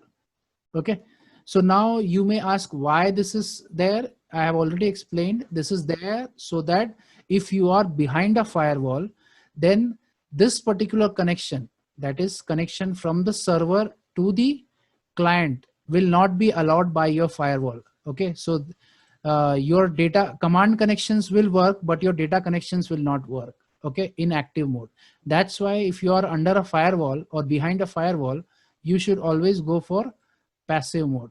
Okay. So now you may ask why this is there. I have already explained this is there so that if you are behind a firewall, then this particular connection, that is connection from the server to the client, will not be allowed by your firewall. Okay. So your data command connections will work, but your data connections will not work. Okay. In active mode. That's why if you are under a firewall or behind a firewall, you should always go for passive mode,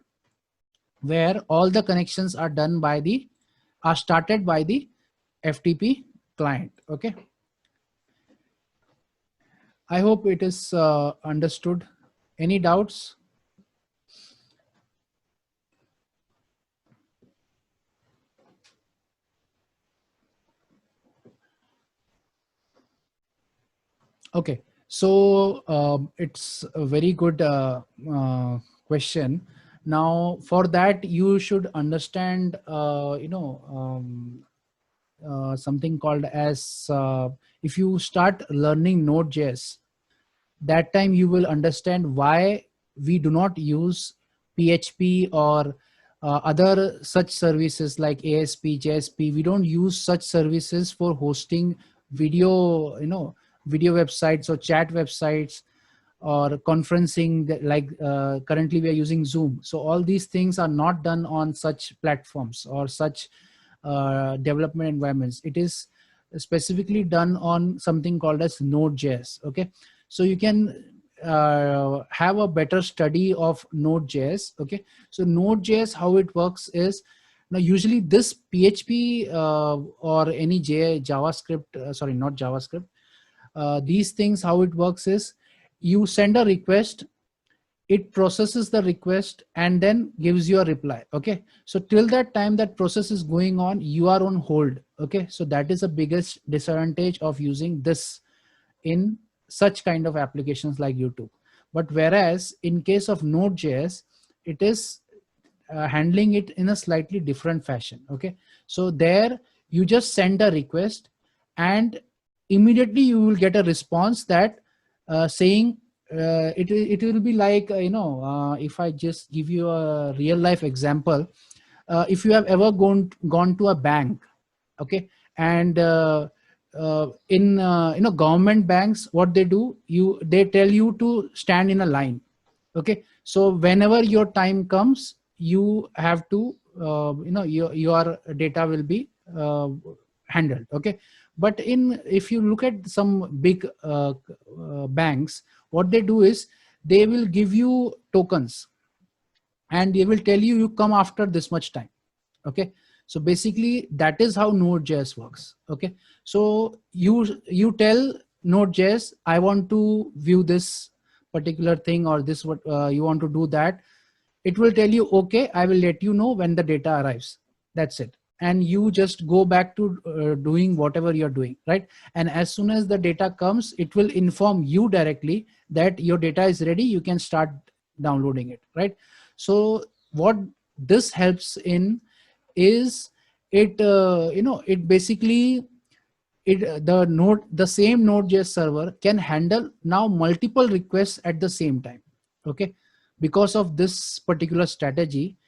where all the connections are done by the are started by the FTP client. Okay. I hope it is understood. Any doubts? Okay. So it's a very good question. Now for that, you should understand, something called as, if you start learning Node.js, that time you will understand why we do not use PHP or other such services like ASP, JSP. We don't use such services for hosting video, video websites or chat websites or conferencing, like currently we are using Zoom. So all these things are not done on such platforms or such development environments. It is specifically done on something called as Node.js. Okay. So you can have a better study of Node.js. Okay. So Node.js, how it works is, now usually this PHP or any JavaScript, sorry, not JavaScript, these things, how it works is, you send a request, it processes the request and then gives you a reply. Okay. So till that time that process is going on, you are on hold. Okay. So that is the biggest disadvantage of using this in such kind of applications like YouTube. But whereas in case of Node.js, it is handling it in a slightly different fashion. Okay. So there you just send a request and immediately you will get a response that saying, it will be like, if I just give you a real life example, if you have ever gone to a bank, okay, and in government banks, what they do, they tell you to stand in a line. Okay. So whenever your time comes, you have to your data will be handled. Okay. But if you look at some big banks, what they do is they will give you tokens and they will tell you, you come after this much time. Okay. So basically that is how Node.js works. Okay. So you tell Node.js, I want to view this particular thing, or this what you want to do that. It will tell you, okay, I will let you know when the data arrives. That's it. And you just go back to doing whatever you're doing, right? And as soon as the data comes, it will inform you directly that your data is ready, you can start downloading it, right? So what this helps in is, it it basically the same Node.js server can handle now multiple requests at the same time. Okay, because of this particular strategy,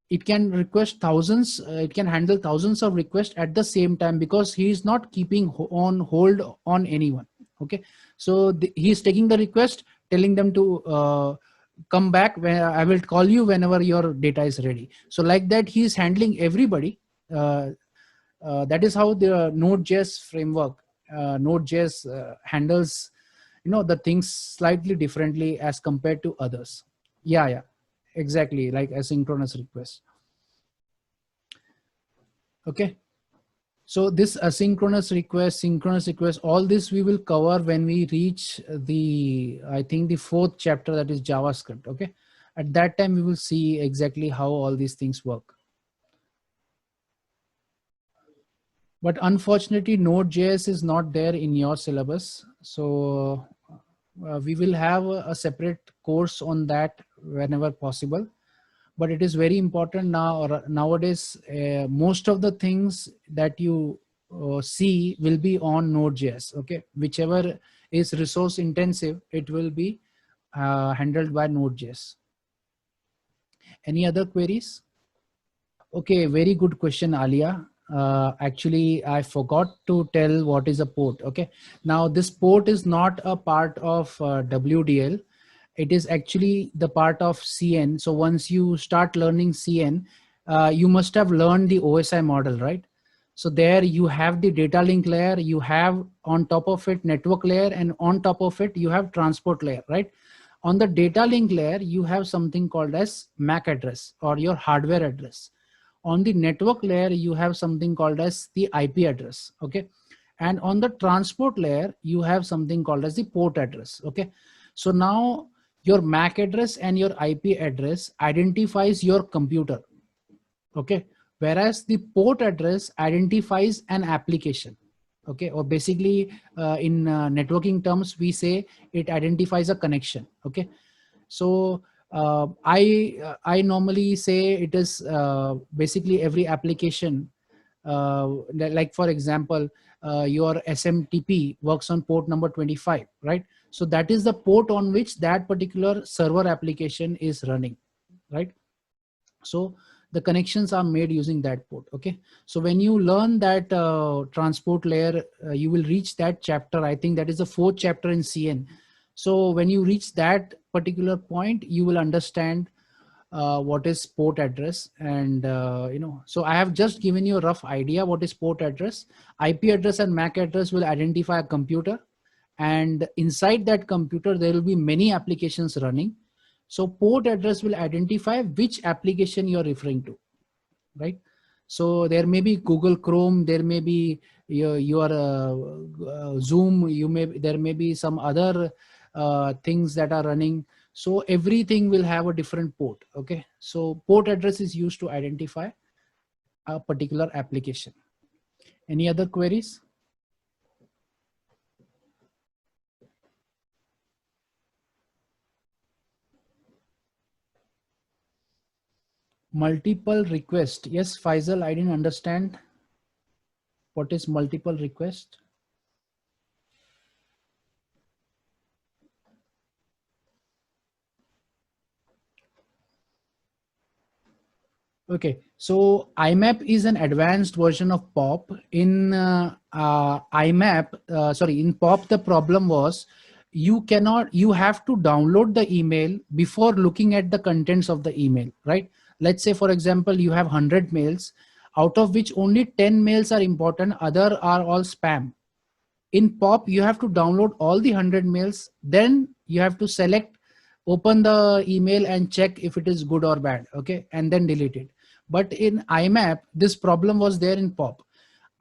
it can request thousands, it can handle thousands of requests at the same time, because he is not keeping on hold on anyone. Okay, so he is taking the request, telling them to come back when I will call you whenever your data is ready. So like that, he is handling everybody. That is how the Node.js framework, Node.js handles, the things slightly differently as compared to others. Yeah, exactly, like asynchronous request. Okay, so this asynchronous request, synchronous request, all this we will cover when we reach I think the 4th chapter, that is JavaScript. Okay, at that time we will see exactly how all these things work. But unfortunately, Node.js is not there in your syllabus. So we will have a separate course on that whenever possible. But it is very important now, or nowadays, most of the things that you see will be on Node.js. Okay, whichever is resource intensive, it will be handled by Node.js. Any other queries? Okay, very good question, Alia. Actually, I forgot to tell what is a port. Okay, now this port is not a part of WDL. It is actually the part of CN. So once you start learning CN, you must have learned the OSI model, right? So there you have the data link layer, you have on top of it network layer, and on top of it you have transport layer, right? On the data link layer, you have something called as MAC address, or your hardware address. On the network layer, you have something called as the IP address. Okay, and on the transport layer, you have something called as the port address. Okay, so now your MAC address and your IP address identifies your computer. Okay, whereas the port address identifies an application. Okay, or basically in networking terms, we say it identifies a connection. Okay, so I normally say it is basically every application, like for example, your SMTP works on port number 25, right? So that is the port on which that particular server application is running, right? So the connections are made using that port. Okay, so when you learn that transport layer, you will reach that chapter. I think that is the 4th chapter in CN. So when you reach that particular point, you will understand what is port address. And so I have just given you a rough idea what is port address. IP address and MAC address will identify a computer, and inside that computer there will be many applications running. So port address will identify which application you're referring to, right? So there may be Google Chrome, there may be your Zoom, there may be some other things that are running. So everything will have a different port. Okay, so port address is used to identify a particular application. Any other queries? Multiple request. Yes, Faisal, I didn't understand. What is multiple request? Okay, so IMAP is an advanced version of POP. In in POP, the problem was you have to download the email before looking at the contents of the email, right? Let's say, for example, you have 100 mails, out of which only 10 mails are important, other are all spam. In POP, you have to download all the 100 mails, then you have to select, open the email and check if it is good or bad. Okay, and then delete it. But in IMAP, this problem was there in POP.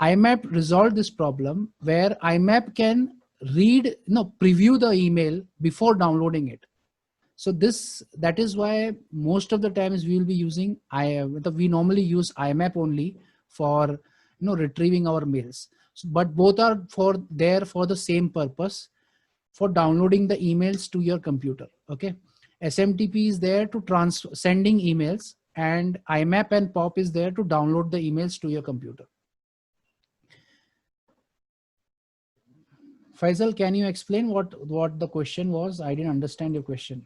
IMAP resolved this problem where IMAP can preview the email before downloading it. So that is why most of the times we will be using we normally use IMAP only for retrieving our mails. But both are there for the same purpose, for downloading the emails to your computer. Okay, SMTP is there to sending emails, and IMAP and POP is there to download the emails to your computer. Faisal, can you explain what the question was? I didn't understand your question.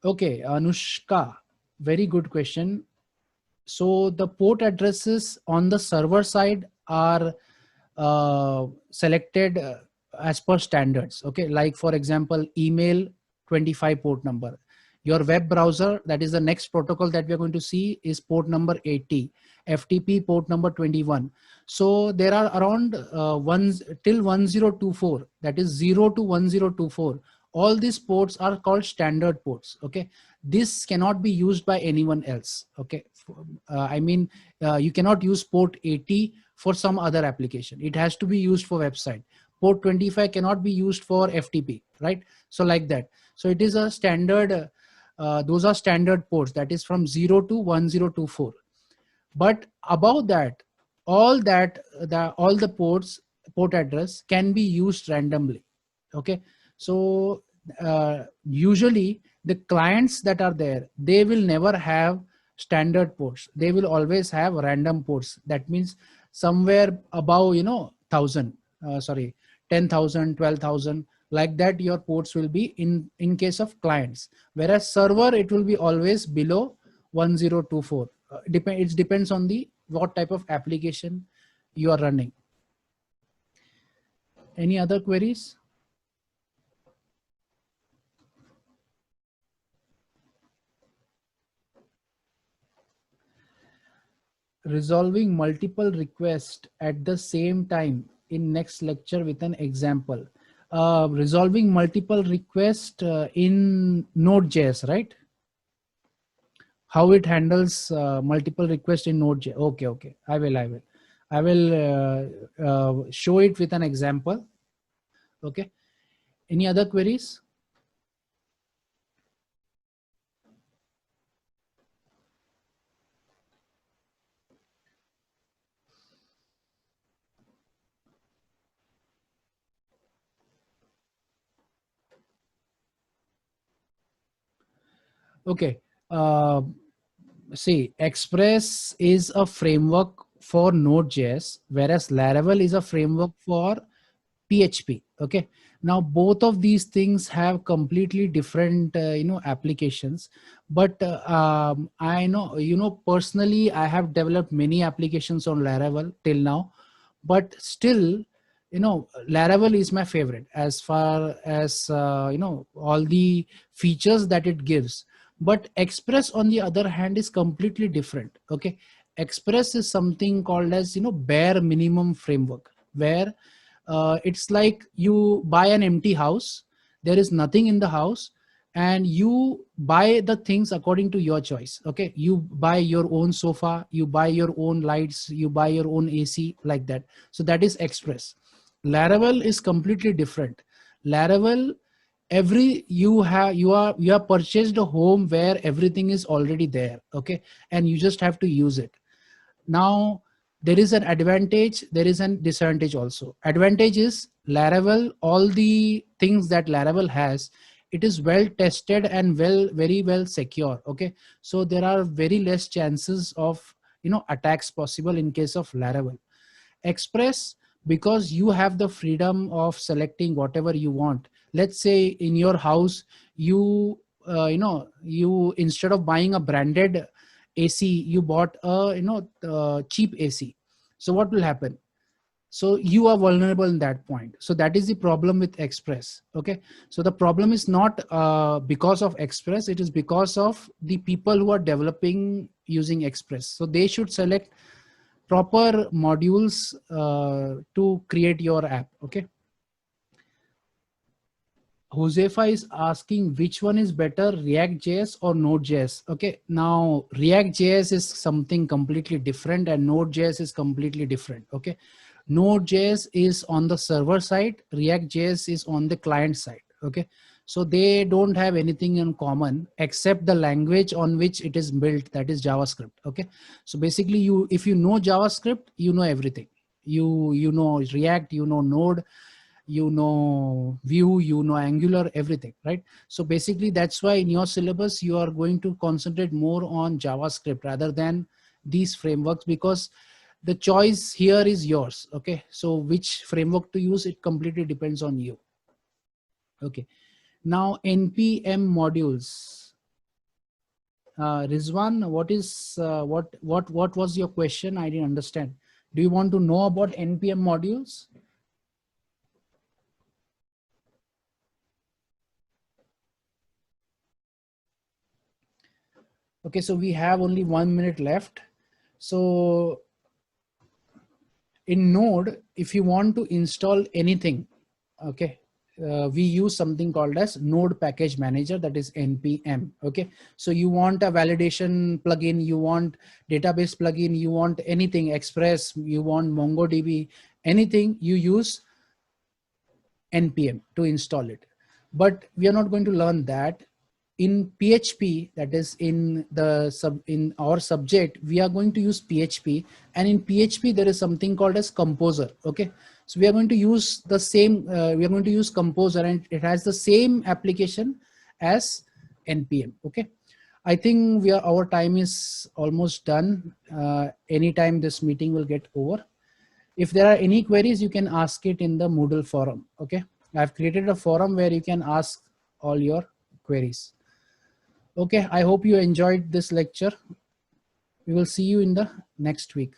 Okay, Anushka, very good question. So the port addresses on the server side are selected as per standards. Okay, like for example, email 25 port number. Your web browser, that is the next protocol that we are going to see, is port number 80. FTP port number 21. So there are around one till 1024, that is 0 to 1024. All these ports are called standard ports. Okay, this cannot be used by anyone else. Okay, I mean, you cannot use port 80 for some other application. It has to be used for website. Port 25 cannot be used for FTP, right? So like that. So it is a standard, those are standard ports, that is from 0 to 1024. But above that, all the port address can be used randomly. Okay, so usually the clients that are there, they will never have standard ports. They will always have random ports. That means somewhere above, 1000, sorry, 10,000, 12,000, like that your ports will be in case of clients. Whereas server, it will be always below 1024. It depends on the what type of application you are running. Any other queries? Resolving multiple requests at the same time in next lecture with an example. Resolving multiple requests in Node.js, right? How it handles multiple requests in Node.js. Okay. I will show it with an example. Okay. Any other queries? Okay. See, Express is a framework for Node.js, whereas Laravel is a framework for PHP. Okay. Now both of these things have completely different, applications. But I know, personally, I have developed many applications on Laravel till now, but still, Laravel is my favorite as far as all the features that it gives. But Express, on the other hand, is completely different. Okay, Express is something called as bare minimum framework, where it's like you buy an empty house, there is nothing in the house, and you buy the things according to your choice. Okay, you buy your own sofa, you buy your own lights, you buy your own AC, like that. So that is Express. Laravel is completely different. Laravel, you have purchased a home where everything is already there. Okay, and you just have to use it. Now there is an advantage, there is a disadvantage also. Advantage is Laravel, all the things that Laravel has, it is well tested and very well secure. Okay, so there are very less chances of attacks possible in case of Laravel. Express, because you have the freedom of selecting whatever you want. Let's say in your house, you you, instead of buying a branded AC, you bought a cheap AC. So what will happen? So you are vulnerable in that point. So that is the problem with Express. Okay, so the problem is not because of Express, it is because of the people who are developing using Express. So they should select proper modules to create your app. Okay, Josefa is asking which one is better, React.js or Node.js. Okay, now React.js is something completely different and Node.js is completely different. Okay, Node.js is on the server side, React.js is on the client side. Okay, so they don't have anything in common except the language on which it is built, that is JavaScript. Okay, so basically, if you know JavaScript, you know everything. You know React, you know Node, you know Vue, you know Angular, everything, right? So basically that's why in your syllabus you are going to concentrate more on JavaScript rather than these frameworks, because the choice here is yours. Okay, so which framework to use, it completely depends on you. Okay, now npm modules. Rizwan, what was your question? I didn't understand. Do you want to know about npm modules? Okay, so we have only 1 minute left. So in Node, if you want to install anything, okay, we use something called as Node Package Manager, that is npm. Okay, so you want a validation plugin, you want database plugin, you want anything, Express, you want MongoDB, anything, you use npm to install it. But we are not going to learn that. In PHP, that is in our subject, we are going to use PHP, and in PHP there is something called as Composer. Okay, so we are going to use the same. We are going to use Composer, and it has the same application as npm. Okay, I think our time is almost done. Anytime this meeting will get over. If there are any queries, you can ask it in the Moodle forum. Okay, I've created a forum where you can ask all your queries. Okay, I hope you enjoyed this lecture. We will see you in the next week.